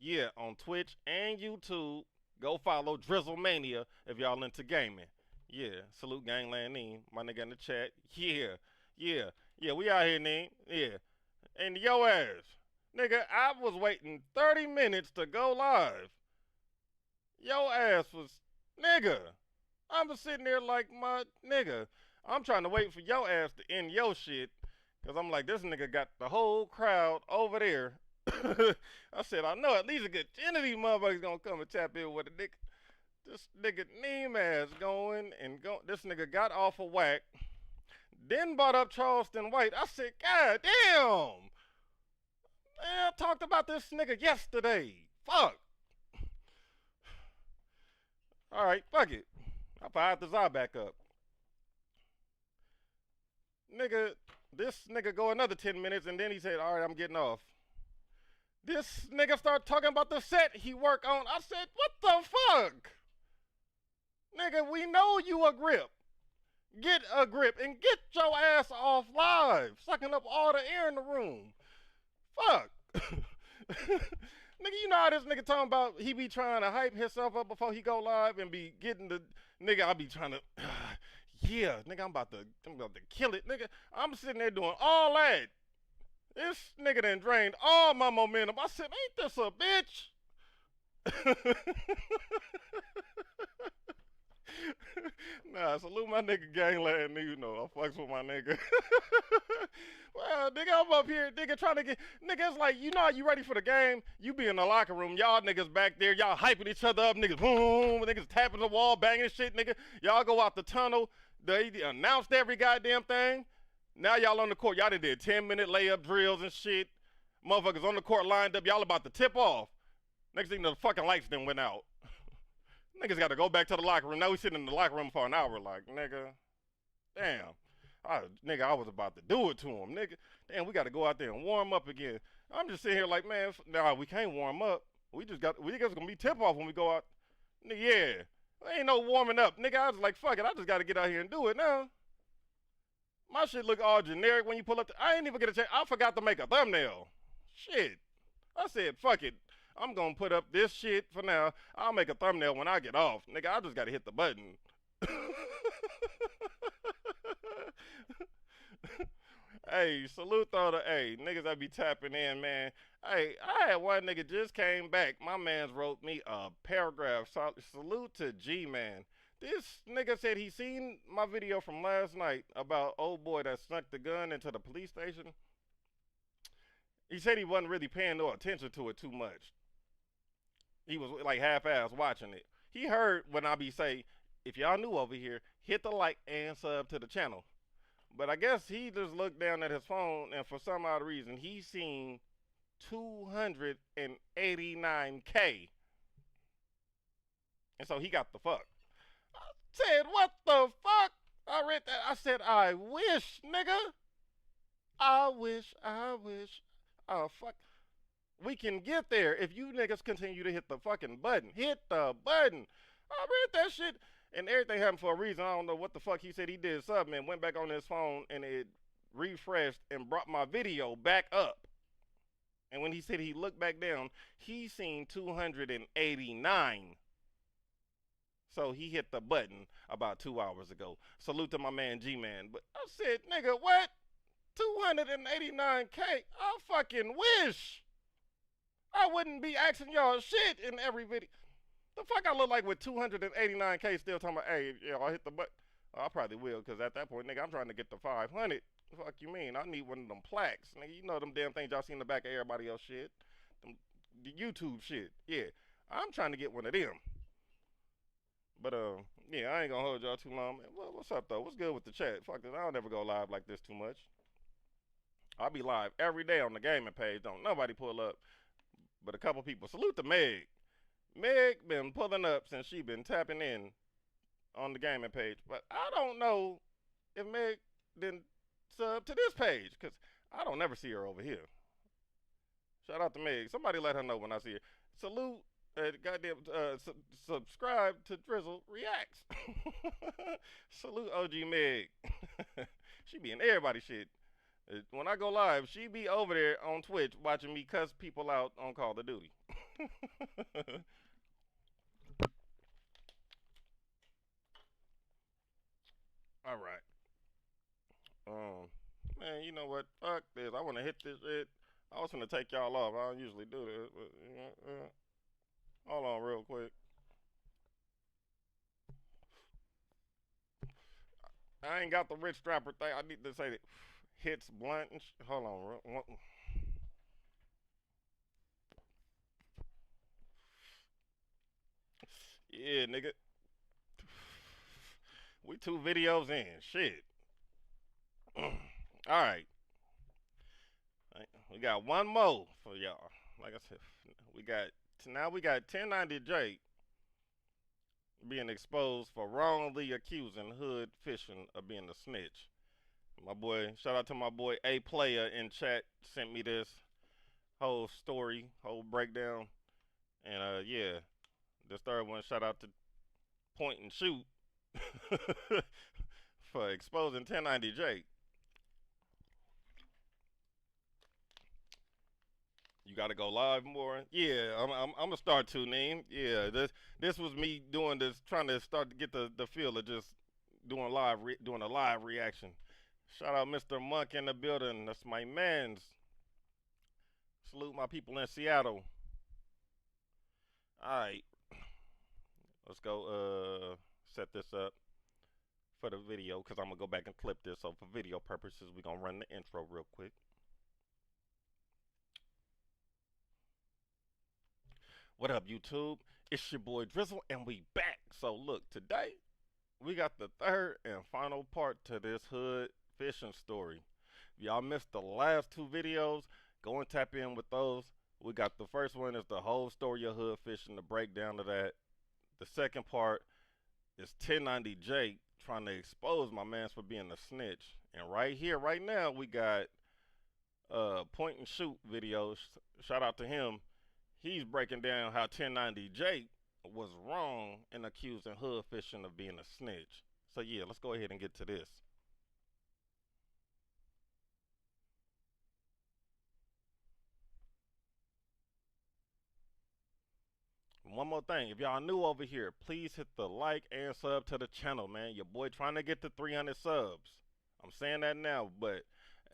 Yeah, on Twitch and YouTube. Go follow DrizzleMania if y'all into gaming. Yeah, salute Gangland Neem, my nigga in the chat. Yeah, we out here, Neem. Yeah, and yo ass. Nigga, I was waiting 30 minutes to go live. Yo ass was, nigga. I'm sitting there like, my nigga. I'm trying to wait for yo ass to end yo shit. Because I'm like, this nigga got the whole crowd over there. I said, I know at least a good 10 of these motherfuckers gonna come and tap in with a nigga. This nigga Neem ass going and go. This nigga got off of whack. Then brought up Charleston White. I said, God damn. Man, I talked about this nigga yesterday. Fuck. Alright, fuck it. I fired the Zah back up. Nigga, this nigga go another 10 minutes and then he said, alright, I'm getting off. This nigga start talking about the set he work on. I said, what the fuck? Nigga, we know you a grip. Get a grip and get your ass off live. Sucking up all the air in the room. Fuck. Nigga, you know how this nigga talking about he be trying to hype himself up before he go live and be getting the nigga, I be trying to yeah, nigga, I'm about to kill it, nigga. I'm sitting there doing all that. This nigga done drained all my momentum. I said, ain't this a bitch? Nah, salute my nigga Gangland, you know, I fucks with my nigga. Well, nigga, I'm up here, nigga, trying to get, nigga, it's like, you know how you ready for the game? You be in the locker room, y'all niggas back there, y'all hyping each other up, niggas, boom, niggas tapping the wall, banging shit, nigga. Y'all go out the tunnel, they announced every goddamn thing. Now y'all on the court, y'all done did 10-minute layup drills and shit. Motherfuckers on the court lined up, y'all about to tip off. Next thing, the fucking lights then went out. Niggas got to go back to the locker room. Now we sitting in the locker room for an hour like, nigga, damn. Nigga, I was about to do it to him, nigga. Damn, we got to go out there and warm up again. I'm just sitting here like, man, nah, we can't warm up. We just going to be tip-off when we go out. Nigga, yeah. There ain't no warming up. Nigga, I was like, fuck it. I just got to get out here and do it now. My shit look all generic when you pull up. I ain't even get a chance. I forgot to make a thumbnail. Shit. I said, fuck it. I'm going to put up this shit for now. I'll make a thumbnail when I get off. Nigga, I just got to hit the button. Hey, salute though to, hey, niggas that be tapping in, man. Hey, I had one nigga just came back. My man's wrote me a paragraph. Salute to G-Man. This nigga said he seen my video from last night about old boy that snuck the gun into the police station. He said he wasn't really paying no attention to it too much. He was like half-ass watching it. He heard when I be say, if y'all new over here, hit the like and sub to the channel. But I guess he just looked down at his phone and for some odd reason he seen 289K. And so he got the fuck. I said, what the fuck? I read that. I said, I wish, nigga. I wish. Oh, fuck. We can get there if you niggas continue to hit the fucking button. Hit the button. I read that shit. And everything happened for a reason. I don't know what the fuck he said. He did something and went back on his phone and it refreshed and brought my video back up. And when he said he looked back down, he seen 289. So he hit the button about 2 hours ago. Salute to my man G-Man. But I said, nigga, what? 289K? I fucking wish I wouldn't be asking y'all shit in every video. The fuck I look like with 289K still talking about, hey, yeah, I'll hit the button. I probably will, because at that point, nigga, I'm trying to get to 500. The fuck you mean? I need one of them plaques. Nigga, you know them damn things y'all see in the back of everybody else shit. The YouTube shit. Yeah, I'm trying to get one of them. But, yeah, I ain't gonna hold y'all too long. Man, what's up, though? What's good with the chat? Fuck this, I don't ever go live like this too much. I'll be live every day on the gaming page. Don't nobody pull up. But a couple people. Salute to Meg. Meg been pulling up since she been tapping in on the gaming page. But I don't know if Meg didn't sub to this page, because I don't never see her over here. Shout out to Meg. Somebody let her know when I see her. Salute, goddamn, subscribe to DrizzleReacts. Salute OG Meg. She be in everybody's shit. When I go live, she be over there on Twitch watching me cuss people out on Call of Duty. All right. Man, you know what? Fuck this. I want to hit this shit. I was gonna take y'all off. I don't usually do this, but hold on real quick. I ain't got the rich strapper thing. I need to say that hits blunt and hold on. Yeah, nigga. We 2 videos in. Shit. Alright. We got one more for y'all. Like I said, we got 1090J being exposed for wrongly accusing Hoodfishing of being a snitch. My boy, shout out to my boy A Player in chat, sent me this whole story, whole breakdown. And yeah, this third one, shout out to Pointandshoot for exposing 1090J. You gotta go live more. Yeah, I'm gonna start tuning. Yeah, this was me doing this, trying to start to get the feel of just doing doing a live reaction. Shout out Mr. Monk in the building. That's my man's. Salute my people in Seattle. Alright, let's go set this up for the video because I'm gonna go back and clip this. So for video purposes, we're gonna run the intro real quick. What up, YouTube? It's your boy Drizzle, and we back. So look, today we got the third and final part to this hood fishing story. If y'all missed the last two videos, go and tap in with those. We got the first one is the whole story of hood fishing, the breakdown of that. The second part is 1090 Jake trying to expose my mans for being a snitch. And right here, right now, we got point and shoot videos. Shout out to him. He's breaking down how 1090 Jake was wrong in accusing hood fishing of being a snitch. So yeah, let's go ahead and get to this. One more thing, if y'all new over here, please hit the like and sub to the channel, man. Your boy trying to get to 300 subs. I'm saying that now, but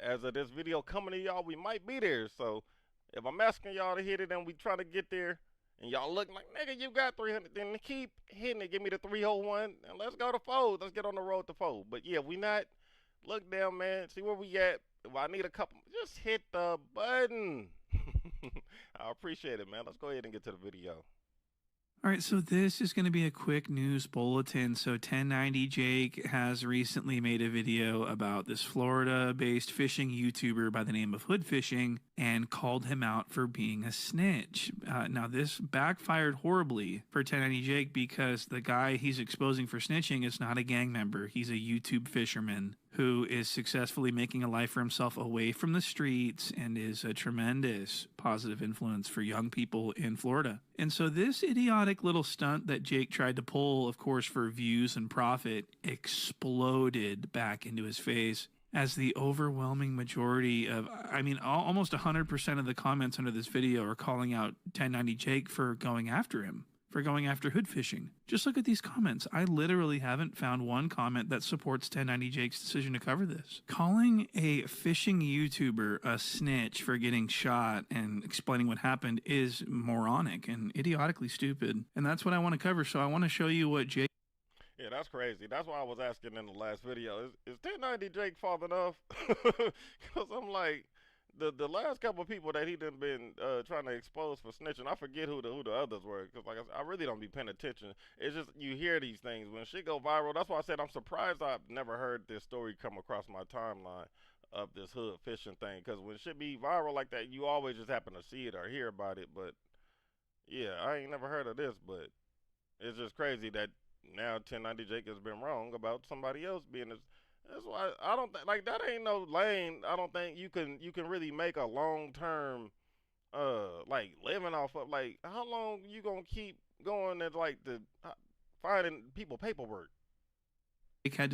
as of this video coming to y'all, we might be there. So if I'm asking y'all to hit it and we try to get there, and y'all look like, nigga, you got 300, then keep hitting it. Give me the 301, and let's go to 4. Let's get on the road to 4. But yeah, we not, look down, man. See where we at. If I need a couple, just hit the button. I appreciate it, man. Let's go ahead and get to the video. All right, so this is going to be a quick news bulletin. So 1090 Jake has recently made a video about this Florida-based fishing YouTuber by the name of Hoodfishing and called him out for being a snitch. Now, this backfired horribly for 1090 Jake because the guy he's exposing for snitching is not a gang member. He's a YouTube fisherman who is successfully making a life for himself away from the streets and is a tremendous positive influence for young people in Florida. And so this idiotic little stunt that Jake tried to pull, of course, for views and profit, exploded back into his face as the overwhelming majority of, I mean, almost 100% of the comments under this video are calling out 1090 Jake for going after him, for going after hood fishing. Just look at these comments. I literally haven't found one comment that supports 1090 Jake's decision to cover this. Calling a fishing YouTuber a snitch for getting shot and explaining what happened is moronic and idiotically stupid. And that's what I want to cover. So I want to show you what Jake... Yeah, that's crazy. That's why I was asking in the last video. Is 1090 Jake fault enough? Because I'm like, the last couple of people that he done been trying to expose for snitching, I forget who the others were. Because like I really don't be paying attention. It's just you hear these things when shit go viral. That's why I said I'm surprised I've never heard this story come across my timeline of this hood fishing thing. Because when shit be viral like that, you always just happen to see it or hear about it. But yeah, I ain't never heard of this. But it's just crazy that now 1090 Jake has been wrong about somebody else being this. That's why I don't think, like, that ain't no lane. I don't think you can really make a long term like living off of, like, how long you gonna keep going at like the finding people paperwork.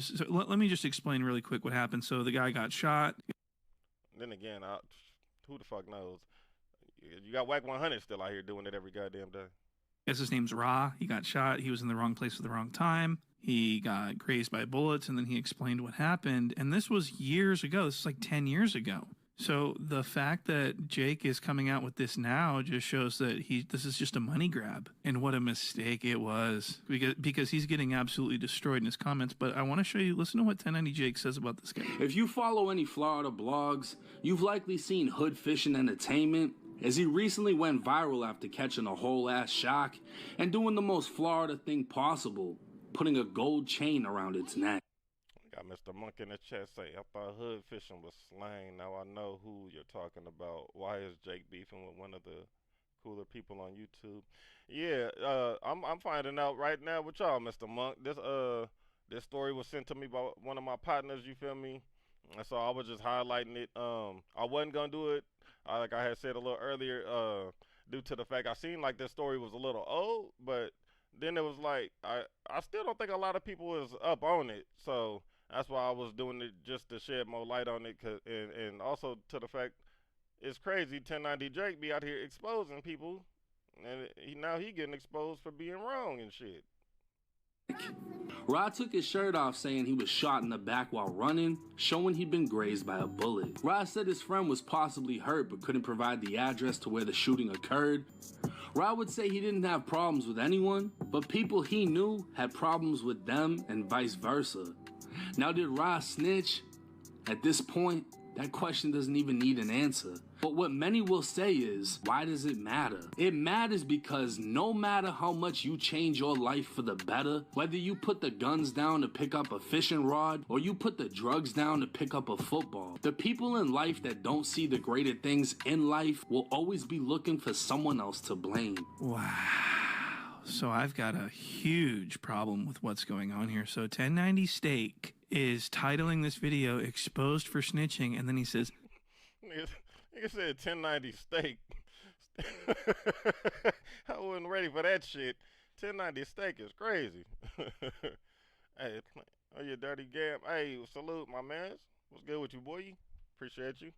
So let me just explain really quick what happened. So the guy got shot. Then again, who the fuck knows? You got Whack 100 still out here doing it every goddamn day. Guess his name's Ra. He got shot. He was in the wrong place at the wrong time. He got grazed by bullets, and then he explained what happened. And this was years ago. This is like 10 years ago. So the fact that Jake is coming out with this now just shows that this is just a money grab. And what a mistake it was. Because he's getting absolutely destroyed in his comments. But I want to show you, listen to what 1090 Jake says about this guy. If you follow any Florida blogs, you've likely seen Hood Fishing Entertainment, as he recently went viral after catching a whole-ass shark and doing the most Florida thing possible, putting a gold chain around its neck. Got Mr. Monk in the chat say, I thought hood fishing was slang. Now I know who you're talking about. Why is Jake beefing with one of the cooler people on YouTube? Yeah, I'm finding out right now with y'all, Mr. Monk. This story was sent to me by one of my partners, you feel me? And so I was just highlighting it. I wasn't gonna do it, like I had said a little earlier, due to the fact I seen like this story was a little old, but then it was like I still don't think a lot of people is up on it. So that's why I was doing it, just to shed more light on it, and also to the fact it's crazy 1090 Jake be out here exposing people, and now he getting exposed for being wrong and shit. Rod took his shirt off saying he was shot in the back while running, showing he'd been grazed by a bullet. Rod said his friend was possibly hurt but couldn't provide the address to where the shooting occurred. Rod would say he didn't have problems with anyone, but people he knew had problems with them and vice versa. Now, did Rod snitch? At this point, that question doesn't even need an answer. But what many will say is, why does it matter? It matters because no matter how much you change your life for the better, whether you put the guns down to pick up a fishing rod or you put the drugs down to pick up a football, the people in life that don't see the greater things in life will always be looking for someone else to blame. Wow. So I've got a huge problem with what's going on here. So 1090 Steak is titling this video "Exposed for Snitching," and then he says, Nigga said 1090 Steak. I wasn't ready for that shit. 1090 Steak is crazy. Hey, oh, you dirty gam. Hey, salute, my mans. What's good with you, boy? Appreciate you.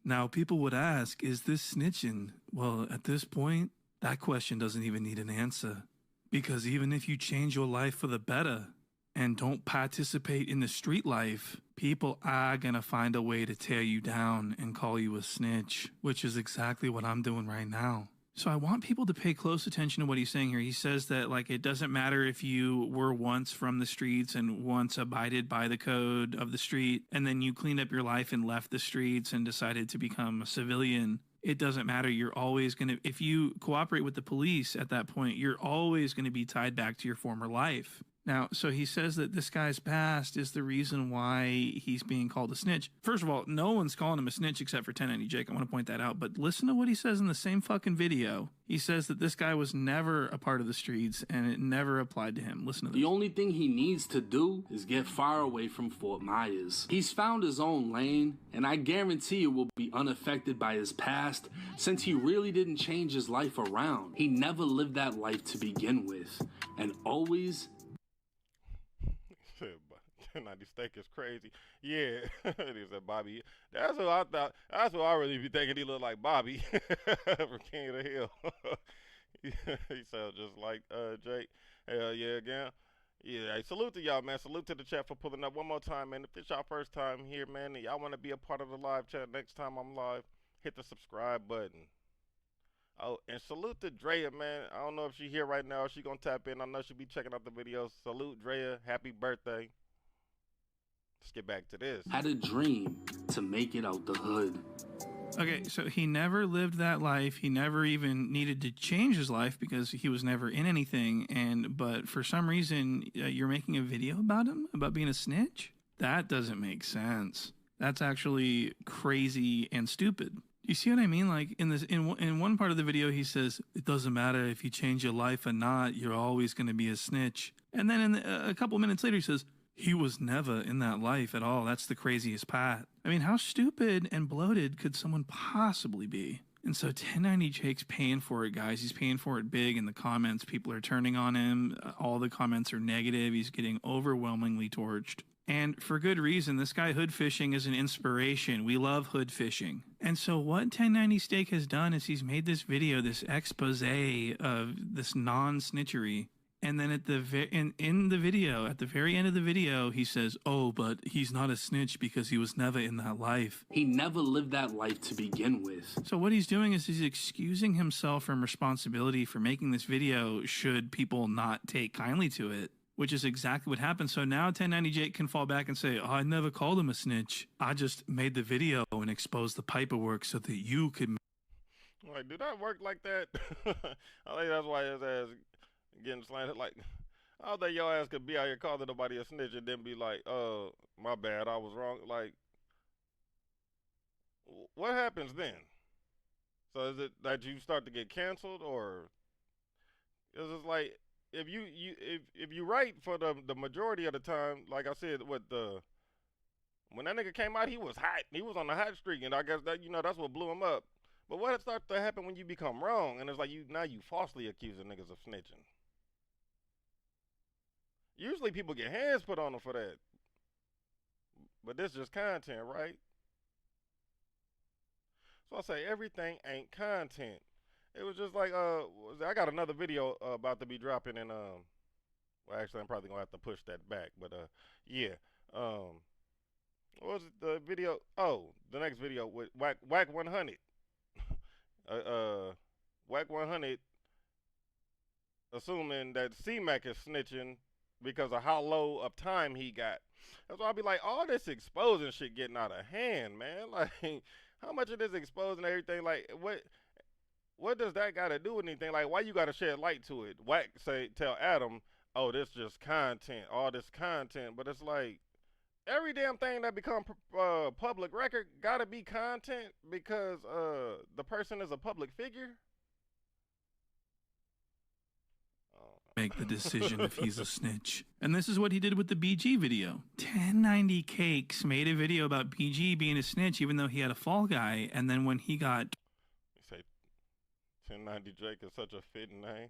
Now, people would ask, is this snitching? Well, at this point, that question doesn't even need an answer. Because even if you change your life for the better and don't participate in the street life, people are going to find a way to tear you down and call you a snitch, which is exactly what I'm doing right now. So I want people to pay close attention to what he's saying here. He says that, like, it doesn't matter if you were once from the streets and once abided by the code of the street, and then you cleaned up your life and left the streets and decided to become a civilian. It doesn't matter. You're always going to, if you cooperate with the police at that point, you're always going to be tied back to your former life. Now, so he says that this guy's past is the reason why he's being called a snitch. First of all, no one's calling him a snitch except for 1090 Jake. I want to point that out. But listen to what he says in the same fucking video. He says that this guy was never a part of the streets and it never applied to him. Listen to this. The only thing he needs to do is get far away from Fort Myers. He's found his own lane, and I guarantee you will be unaffected by his past since he really didn't change his life around. He never lived that life to begin with, and always 1090 Steak is crazy. Yeah, he said Bobby. That's what I thought. That's what I really be thinking. He looked like Bobby from King of the Hill. He sounds just like Jake. Hell yeah, again. Yeah, hey, salute to y'all, man. Salute to the chat for pulling up one more time, man. If it's y'all first time here, man, and y'all want to be a part of the live chat next time I'm live, hit the subscribe button. Oh, and salute to Drea, man. I don't know if she's here right now. She gonna tap in. I know she'll be checking out the videos. Salute, Drea. Happy birthday. Let's get back to this. Had a dream to make it out the hood. Okay, so he never lived that life. He never even needed to change his life because he was never in anything. But for some reason, you're making a video about him, about being a snitch? That doesn't make sense. That's actually crazy and stupid. You see what I mean? Like in one part of the video, he says, it doesn't matter if you change your life or not, you're always going to be a snitch. And then a couple minutes later, he says, he was never in that life at all. That's the craziest part. I mean, how stupid and bloated could someone possibly be? And so 1090 Jake's paying for it, guys. He's paying for it big in the comments. People are turning on him. All the comments are negative. He's getting overwhelmingly torched. And for good reason. This guy Hoodfishing is an inspiration. We love Hoodfishing. And so what 1090 Steak has done is he's made this video, this expose of this non-snitchery. And then at in the video, at the very end of the video, he says, oh, but he's not a snitch because he was never in that life. He never lived that life to begin with. So what he's doing is he's excusing himself from responsibility for making this video should people not take kindly to it, which is exactly what happened. So now 1090 Jake can fall back and say, oh, I never called him a snitch. I just made the video and exposed the paperwork so that you could. Like, do that work like that? I think that's why his ass getting slanted. Like, I don't think your ass could be out here calling nobody a snitch and then be like, my bad, I was wrong. Like, what happens then? So is it that you start to get canceled, or is it like if you right for the majority of the time? Like I said, when that nigga came out, he was hot. He was on the hot streak, and I guess that that's what blew him up. But what starts to happen when you become wrong, and it's like you falsely accusing niggas of snitching? Usually people get hands put on them for that. But this is just content, right? So I say everything ain't content. It was just like I got another video about to be dropping in Well, actually, I'm probably gonna have to push that back, but yeah. What was it, the video? Oh, the next video with Whack 100. uh, Whack 100, assuming that C-Mac is snitching because of how low of time he got. That's why I'll be like, all this exposing shit getting out of hand, man. Like, how much of this exposing everything? Like, what does that got to do with anything? Like, why you got to shed light to it? Whack tell Adam, oh, this just content, all this content, but it's like every damn thing that become public record gotta be content because the person is a public figure. Make the decision if he's a snitch. And this is what he did with the BG video. 1090 Cakes made a video about BG being a snitch even though he had a fall guy, and then when he got You say 1090 Jake is such a fitting name.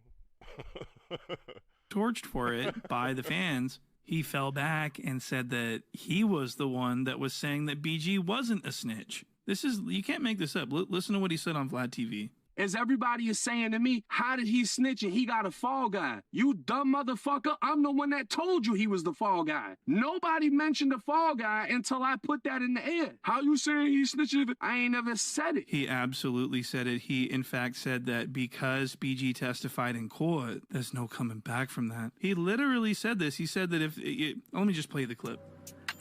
torched for it by the fans, he fell back and said that he was the one that was saying that BG wasn't a snitch. This is, you can't make this up. Listen to what he said on Vlad TV. As everybody is saying to me, how did he snitch and he got a fall guy? You dumb motherfucker, I'm the one that told you he was the fall guy. Nobody mentioned the fall guy until I put that in the air. How you saying he snitched if I ain't never said it? He absolutely said it. He, in fact, said that because BG testified in court, there's no coming back from that. He literally said this. He said that let me just play the clip.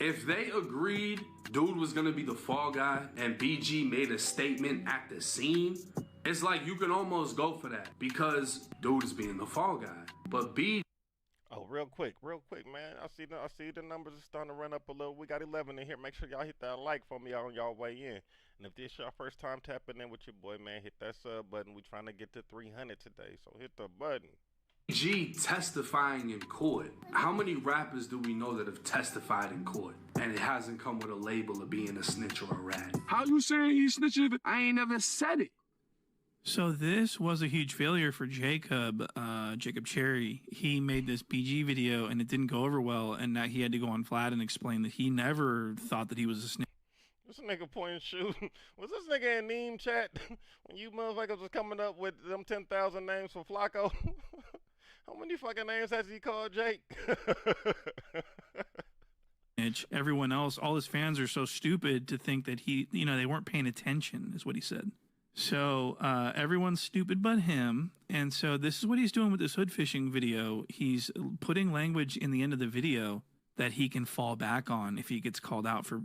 If they agreed dude was gonna be the fall guy and BG made a statement at the scene, it's like you can almost go for that because dude is being the fall guy. But BG... Oh, real quick, man. I see the numbers are starting to run up a little. We got 11 in here. Make sure y'all hit that like for me on y'all way in. And if this your first time tapping in with your boy, man, hit that sub button. We trying to get to 300 today, so hit the button. G testifying in court. How many rappers do we know that have testified in court and it hasn't come with a label of being a snitch or a rat? How you saying he snitched if I ain't never said it? So this was a huge failure for Jacob Cherry. He made this BG video and it didn't go over well, and now he had to go on Vlad and explain that he never thought that he was a snitch. This nigga point and shoot. Was this nigga in meme chat when you motherfuckers was coming up with them 10,000 names for Flacco? How many fucking names has he called Jake? Everyone else, all his fans are so stupid to think that they weren't paying attention, is what he said. So everyone's stupid but him. And so this is what he's doing with this hood fishing video. He's putting language in the end of the video that he can fall back on if he gets called out for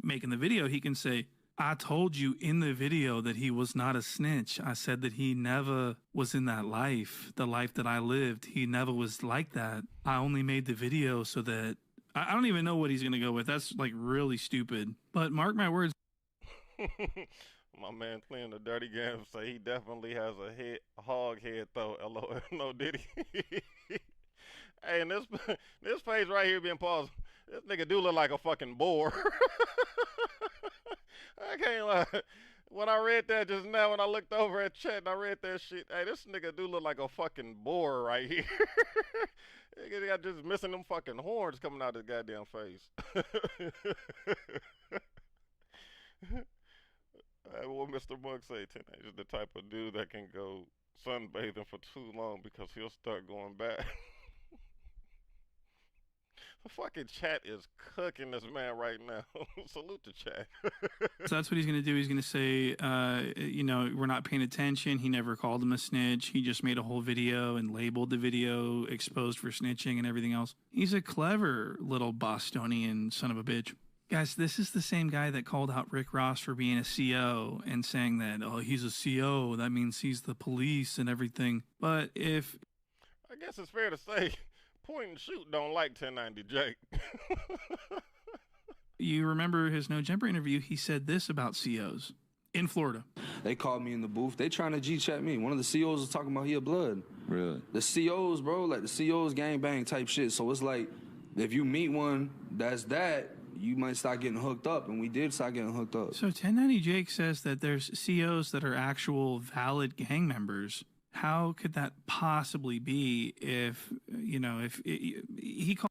making the video. He can say, I told you in the video that he was not a snitch. I said that he never was in that life, the life that I lived. He never was like that. I only made the video so that... I don't even know what he's going to go with. That's like really stupid. But mark my words. My man playing the dirty game say he definitely has a hog head though. LOL, no did he? Hey, and this page right here being paused. This nigga do look like a fucking boar. I can't lie. When I read that just now, when I looked over at chat and I read that shit, hey, this nigga do look like a fucking boar right here. Nigga got just missing them fucking horns coming out of his goddamn face. What Mr. Mugg say, teenager, the type of dude that can go sunbathing for too long because he'll start going back. The fucking chat is cooking this man right now. Salute the chat. So that's what he's going to do. He's going to say, we're not paying attention. He never called him a snitch. He just made a whole video and labeled the video exposed for snitching and everything else. He's a clever little Bostonian son of a bitch. Guys, this is the same guy that called out Rick Ross for being a CO and saying that, oh, he's a CO. That means he's the police and everything. But if... I guess it's fair to say... Point and shoot don't like 1090 Jake. You remember his No Jumper interview? He said this about COs in Florida. They called me in the booth. They trying to G-chat me. One of the COs was talking about he a blood. Really? The COs, bro, like the COs gangbang type shit. So it's like, if you meet one that's that, you might start getting hooked up, and we did start getting hooked up. So 1090 Jake says that there's COs that are actual valid gang members. How could that possibly be if he called...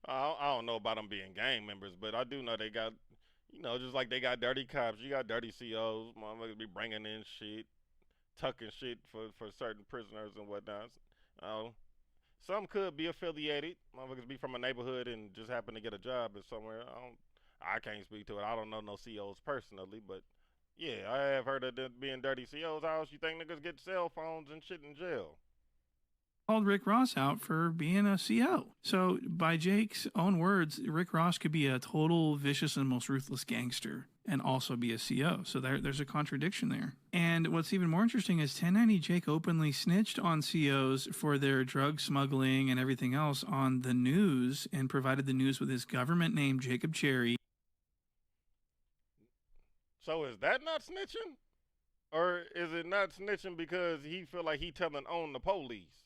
I don't know about them being gang members, but I do know they got, just like they got dirty cops, you got dirty COs, motherfuckers be bringing in shit, tucking shit for certain prisoners and whatnot. some could be affiliated. Motherfuckers be from a neighborhood and just happen to get a job at somewhere. I can't speak to it. I don't know no COs personally, but yeah, I have heard of them being dirty COs. How else you think niggas get cell phones and shit in jail? Called Rick Ross out for being a CO. So, by Jake's own words, Rick Ross could be a total vicious and most ruthless gangster and also be a CO. So there's a contradiction there. And what's even more interesting is 1090 Jake openly snitched on COs for their drug smuggling and everything else on the news and provided the news with his government name, Jacob Cherry. So is that not snitching? Or is it not snitching because he feel like he telling on the police?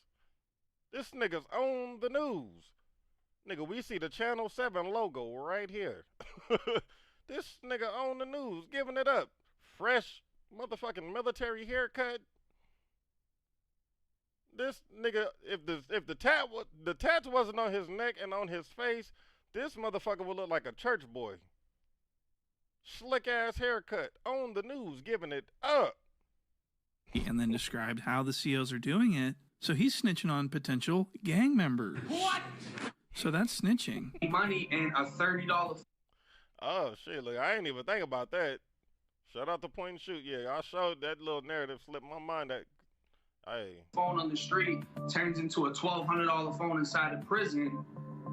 This nigga's on the news. Nigga, we see the Channel 7 logo right here. This nigga on the news, giving it up. Fresh motherfucking military haircut. This nigga, if the tats wasn't on his neck and on his face, this motherfucker would look like a church boy. Slick ass haircut, on the news, giving it up. And then described how the COs are doing it. So he's snitching on potential gang members. What? So that's snitching. Money and a $30. Oh shit, look, I ain't even think about that. Shout out to Point and Shoot. Yeah, I showed that little narrative slipped my mind that, hey. Phone on the street turns into a $1,200 phone inside a prison.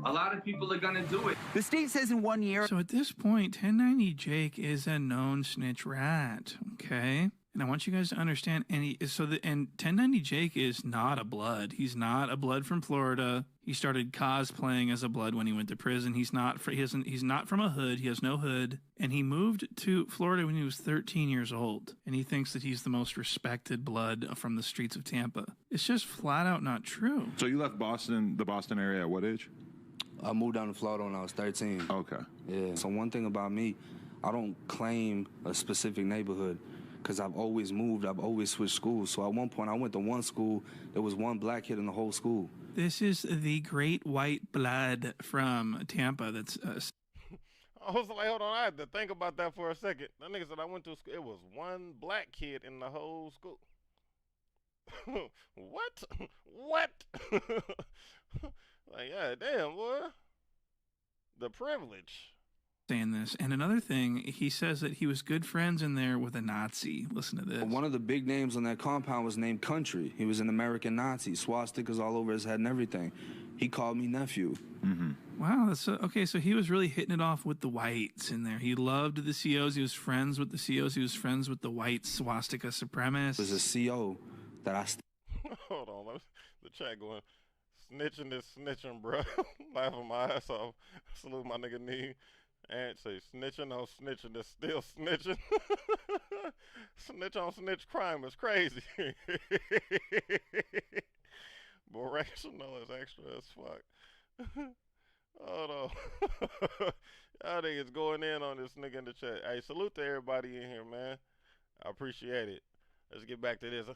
A lot of people are gonna do it. The state says in 1 year. So at this point, 1090 Jake is a known snitch rat, okay? And I want you guys to understand, and 1090 Jake is not a blood. He's not a blood from Florida. He started cosplaying as a blood when he went to prison. He's not from a hood. He has no hood. And he moved to Florida when he was 13 years old. And he thinks that he's the most respected blood from the streets of Tampa. It's just flat out not true. So you left the Boston area at what age? I moved down to Florida when I was 13. Okay. Yeah. So one thing about me, I don't claim a specific neighborhood because I've always moved. I've always switched schools. So at one point, I went to one school. There was one black kid in the whole school. This is the great white blood from Tampa. That's. I was like, hold on, I had to think about that for a second. That nigga said I went to school. It was one black kid in the whole school. What? What? Like, yeah, damn, boy. The privilege. Saying this. And another thing, he says that he was good friends in there with a Nazi. Listen to this. One of the big names on that compound was named Country. He was an American Nazi, swastikas all over his head and everything. He called me nephew. Mm-hmm. Wow, that's okay. So he was really hitting it off with the whites in there. He loved the COs. He was friends with the COs. He was friends with the white swastika supremacists. It was a CO that I. Hold on, the chat going. Snitching is snitching, bro. Laughing my ass off. Salute my nigga knee. And say snitching on snitching is still snitching. Snitch on snitch crime is crazy. But rational is extra as fuck. Hold on. Y'all niggas going in on this nigga in the chat. Hey, salute to everybody in here, man. I appreciate it. Let's get back to this.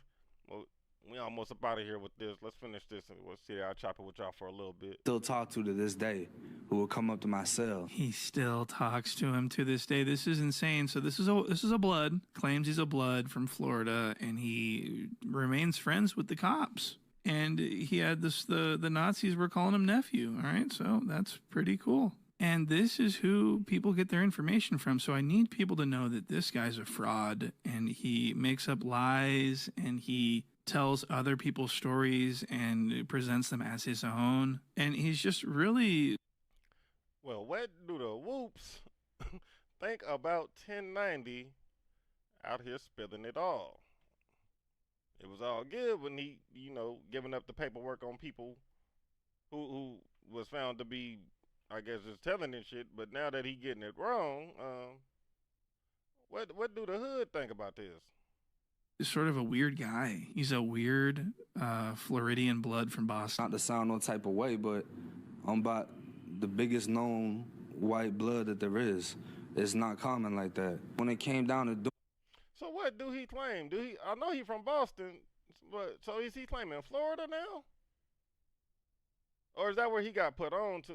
Well, we almost up out of here with this. Let's finish this and we'll see. I'll chop it with y'all for a little bit. Still talk to this day, who will come up to my cell. He still talks to him to this day. This is insane. So this is a blood. Claims he's a blood from Florida, and he remains friends with the cops. And he had this. The Nazis were calling him nephew. All right, so that's pretty cool. And this is who people get their information from. So I need people to know that this guy's a fraud, and he makes up lies, and he tells other people's stories and presents them as his own. And he's just really... Well, what do the whoops think about 1090 out here spilling it all? It was all good when he, giving up the paperwork on people who was found to be, I guess, just telling this shit. But now that he getting it wrong, what do the hood think about this? Sort of a weird guy. He's a weird Floridian blood from Boston. Not to sound no type of way, but I'm about the biggest known white blood that there is. It's not common like that. When it came down to So what do he claim? I know he from Boston, but so is he claiming Florida now? Or is that where he got put on to?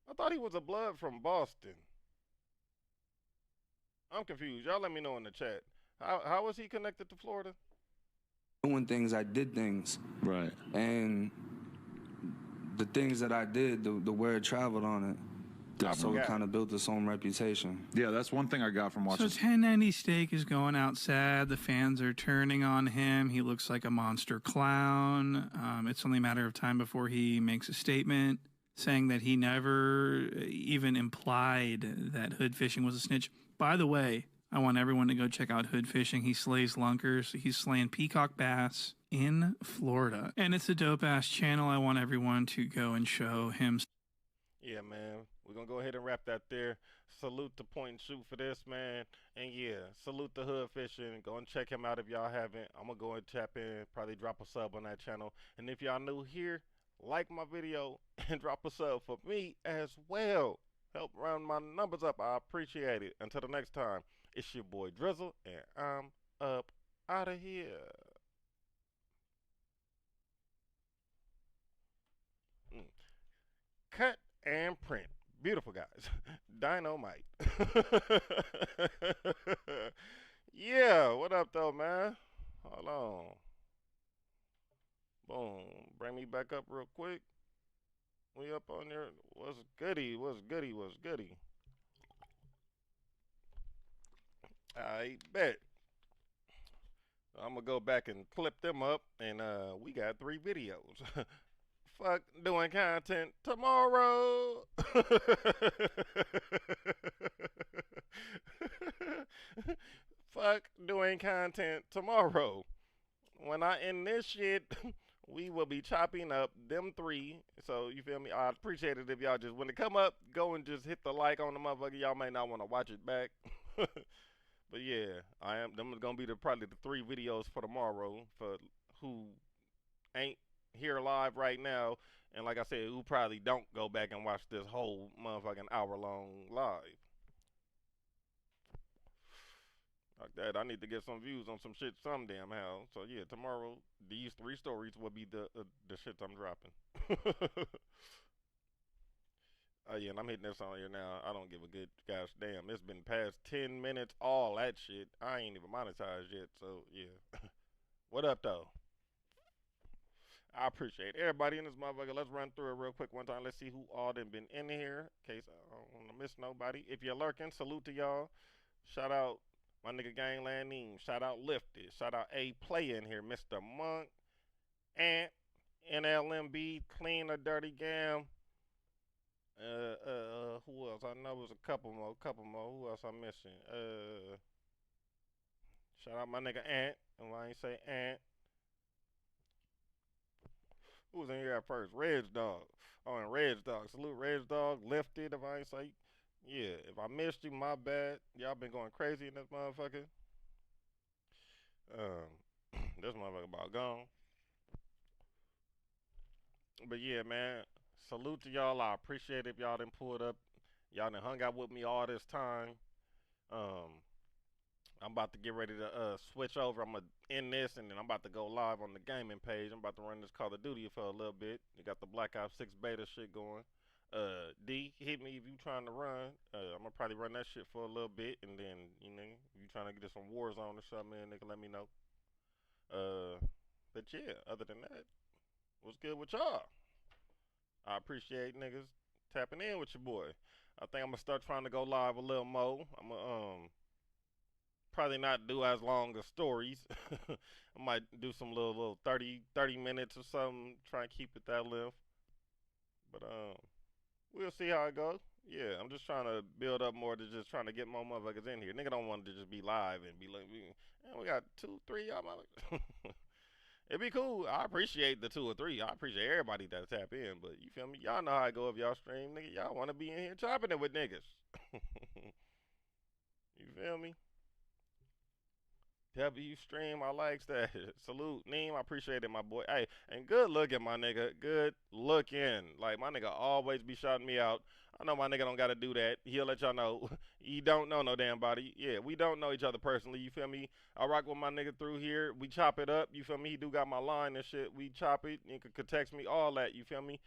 I thought he was a blood from Boston. I'm confused. Y'all let me know in the chat. How was he connected to Florida? doing things, I did things. Right. And the things that I did, the word traveled on it. Definitely. So it kind of built its own reputation. Yeah, that's one thing I got from watching. So 1090 Steak is going out sad. The fans are turning on him. He looks like a monster clown. It's only a matter of time before he makes a statement saying that he never even implied that Hood Fishing was a snitch. By the way, I want everyone to go check out Hood Fishing. He slays lunkers. He's slaying peacock bass in Florida. And it's a dope-ass channel. I want everyone to go and show him. Yeah, man. We're going to go ahead and wrap that there. Salute to Point and Shoot for this, man. And yeah, salute to Hood Fishing. Go and check him out if y'all haven't. I'm going to go and tap in, probably drop a sub on that channel. And if y'all new here, like my video and drop a sub for me as well. Help round my numbers up. I appreciate it. Until the next time, it's your boy Drizzle, and I'm up out of here. Cut and print. Beautiful, guys. Dynamite. Yeah, what up, though, man? Hold on. Boom. Bring me back up real quick. We up on there. What's goody? What's goody? What's goody? I bet. I'm going to go back and clip them up, and we got 3 videos. Fuck doing content tomorrow. Fuck doing content tomorrow. When I end this shit, we will be chopping up them 3. So, you feel me? I'd appreciate it if y'all just, when it come up, go and just hit the like on the motherfucker. Y'all may not want to watch it back. But yeah, them are going to be probably the 3 videos for tomorrow for who ain't here live right now, and like I said, who probably don't go back and watch this whole motherfucking hour-long live. Like that, I need to get some views on some shit some damn how. So yeah, tomorrow, these 3 stories will be the shits I'm dropping. Oh yeah, and I'm hitting this on here now. I don't give a good gosh damn. It's been past 10 minutes, all that shit. I ain't even monetized yet, so yeah. What up, though? I appreciate everybody in this motherfucker. Let's run through it real quick one time. Let's see who all done been in here, in case I don't want to miss nobody. If you're lurking, salute to y'all. Shout out my nigga Gangland Neem. Shout out Lifted. Shout out A Play in here, Mr. Monk. Ant, NLMB, Clean or Dirty Gam. Who else? I know it was a couple more. Who else I'm missing? Shout out my nigga Ant. And I ain't say Ant. Who was in here at first? Reg Dog. Oh, and Reg Dog. Salute Reg Dog. Lifted, if I ain't say. Yeah, if I missed you, my bad. Y'all been going crazy in this motherfucker. This motherfucker about gone. But yeah, man. Salute to y'all. I appreciate it if y'all done pulled up. Y'all done hung out with me all this time. I'm about to get ready to switch over. I'm going to end this, and then I'm about to go live on the gaming page. I'm about to run this Call of Duty for a little bit. You got the Black Ops 6 beta shit going. D, hit me if you trying to run. I'm going to probably run that shit for a little bit, and then, you know, if you trying to get some Warzone or something, man, nigga, let me know. But yeah, other than that, what's good with y'all? I appreciate niggas tapping in with your boy. I think I'm going to start trying to go live a little more. I'm going to, probably not do as long as stories. I might do some little 30 minutes or something, try and keep it that length. But we'll see how it goes. Yeah, I'm just trying to build up more to just trying to get more motherfuckers in here. Nigga don't want to just be live and be like, man, we got 2, 3 y'all motherfuckers. It'd be cool. I appreciate the 2 or 3. I appreciate everybody that tap in. But you feel me? Y'all know how I go if y'all stream, nigga. Y'all want to be in here chopping it with niggas. You feel me? W stream, I likes that. Salute, Neem, I appreciate it, my boy. Hey, and good looking, my nigga. Good looking. Like, my nigga always be shouting me out. I know my nigga don't got to do that. He'll let y'all know. He don't know no damn body. Yeah, we don't know each other personally, you feel me? I rock with my nigga through here. We chop it up, you feel me? He do got my line and shit. We chop it. You could text me, all that, you feel me?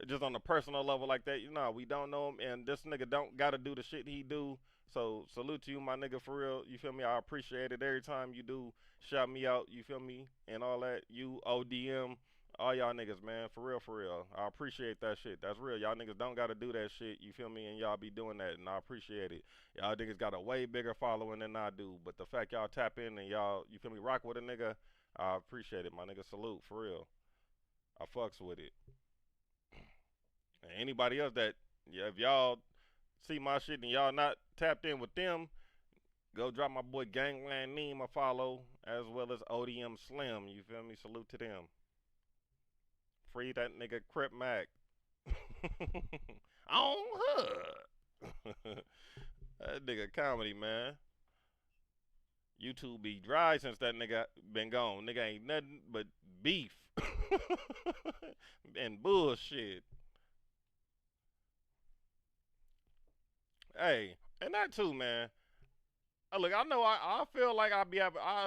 Just on a personal level like that. You know, we don't know him, and this nigga don't got to do the shit he do. So, salute to you, my nigga, for real. You feel me? I appreciate it every time you do shout me out, you feel me? And all that. You, ODM, all y'all niggas, man, for real, for real. I appreciate that shit. That's real. Y'all niggas don't gotta do that shit. You feel me? And y'all be doing that, and I appreciate it. Y'all niggas got a way bigger following than I do, but the fact y'all tap in and y'all, you feel me, rock with a nigga, I appreciate it, my nigga. Salute, for real. I fucks with it. And anybody else that, yeah, if y'all see my shit and y'all not tapped in with them, go drop my boy Gangland Neem a follow, as well as ODM Slim. You feel me? Salute to them. Free that nigga Crip Mac. On hood. That nigga comedy, man. YouTube be dry since that nigga been gone. Nigga ain't nothing but beef. And bullshit. Hey, and that too, man. Look, I know I feel like I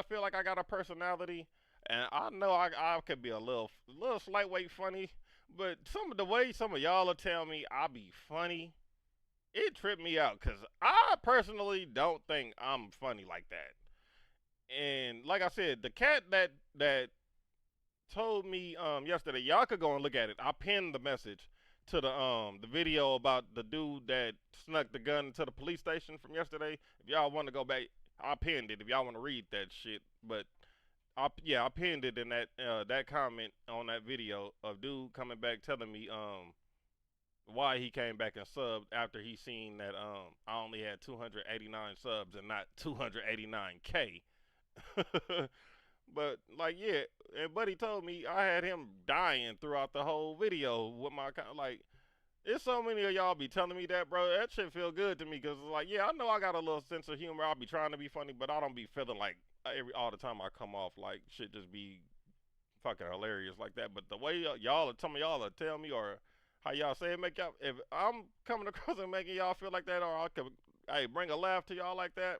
feel like I got a personality, and I know I could be a little slight weight funny, but some of the way some of y'all will tell me I be funny, it tripped me out, cause I personally don't think I'm funny like that. And like I said, the cat that told me yesterday, y'all could go and look at it. I pinned the message to the video about the dude that snuck the gun to the police station from yesterday. If y'all want to go back, I pinned it if y'all want to read that shit. But I pinned it in that comment on that video of dude coming back telling me why he came back and subbed after he seen that I only had 289 subs and not 289K. But like, yeah, and Buddy told me I had him dying throughout the whole video with my like. It's so many of y'all be telling me that, bro. That shit feel good to me, cause it's like, yeah, I know I got a little sense of humor. I'll be trying to be funny, but I don't be feeling like all the time I come off like shit just be fucking hilarious like that. But the way some of y'all will tell me, or how y'all say it, make y'all, if I'm coming across and making y'all feel like that, or I could, hey, bring a laugh to y'all like that.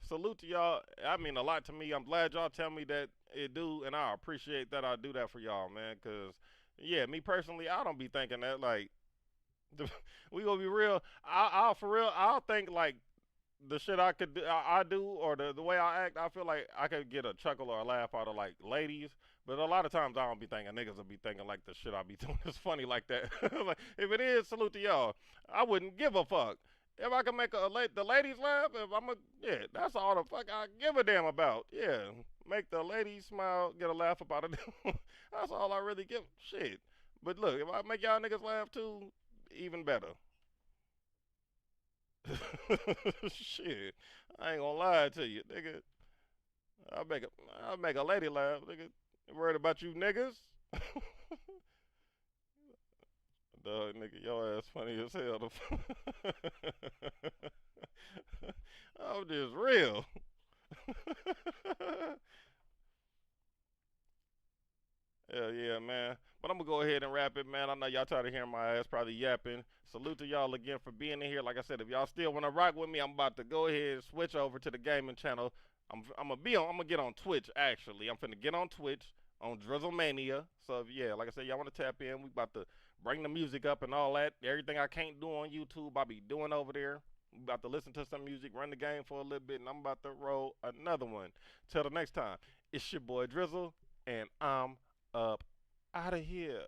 Salute to y'all. I mean a lot to me. I'm glad y'all tell me that it do, and I appreciate that I do that for y'all, man. Cause yeah, me personally, I don't be thinking that like. We gonna be real. I'll for real. I'll think like the shit I could do, I do, or the way I act. I feel like I could get a chuckle or a laugh out of like ladies. But a lot of times I don't be thinking niggas will be thinking like the shit I be doing is funny like that. Like, if it is, salute to y'all. I wouldn't give a fuck. If I can make the ladies laugh, yeah, that's all the fuck I give a damn about. Yeah, make the ladies smile, get a laugh about it. That's all I really give. Shit. But look, if I make y'all niggas laugh too, even better. Shit, I ain't gonna lie to you, nigga. I'll make a lady laugh, nigga. Worried about you niggas? Dog, nigga, your ass funny as hell. I'm just real. Hell yeah, man. But I'm gonna go ahead and wrap it, man. I know y'all tired of hearing my ass probably yapping. Salute to y'all again for being in here. Like I said, if y'all still wanna rock with me, I'm about to go ahead and switch over to the gaming channel. I'm gonna get on Twitch actually. I'm finna get on Twitch on DrizzleMania. So if, yeah, like I said, y'all wanna tap in, we about to bring the music up and all that. Everything I can't do on YouTube, I'll be doing over there. We about to listen to some music, run the game for a little bit, and I'm about to roll another one. Till the next time, it's your boy Drizzle, and I'm up out of here.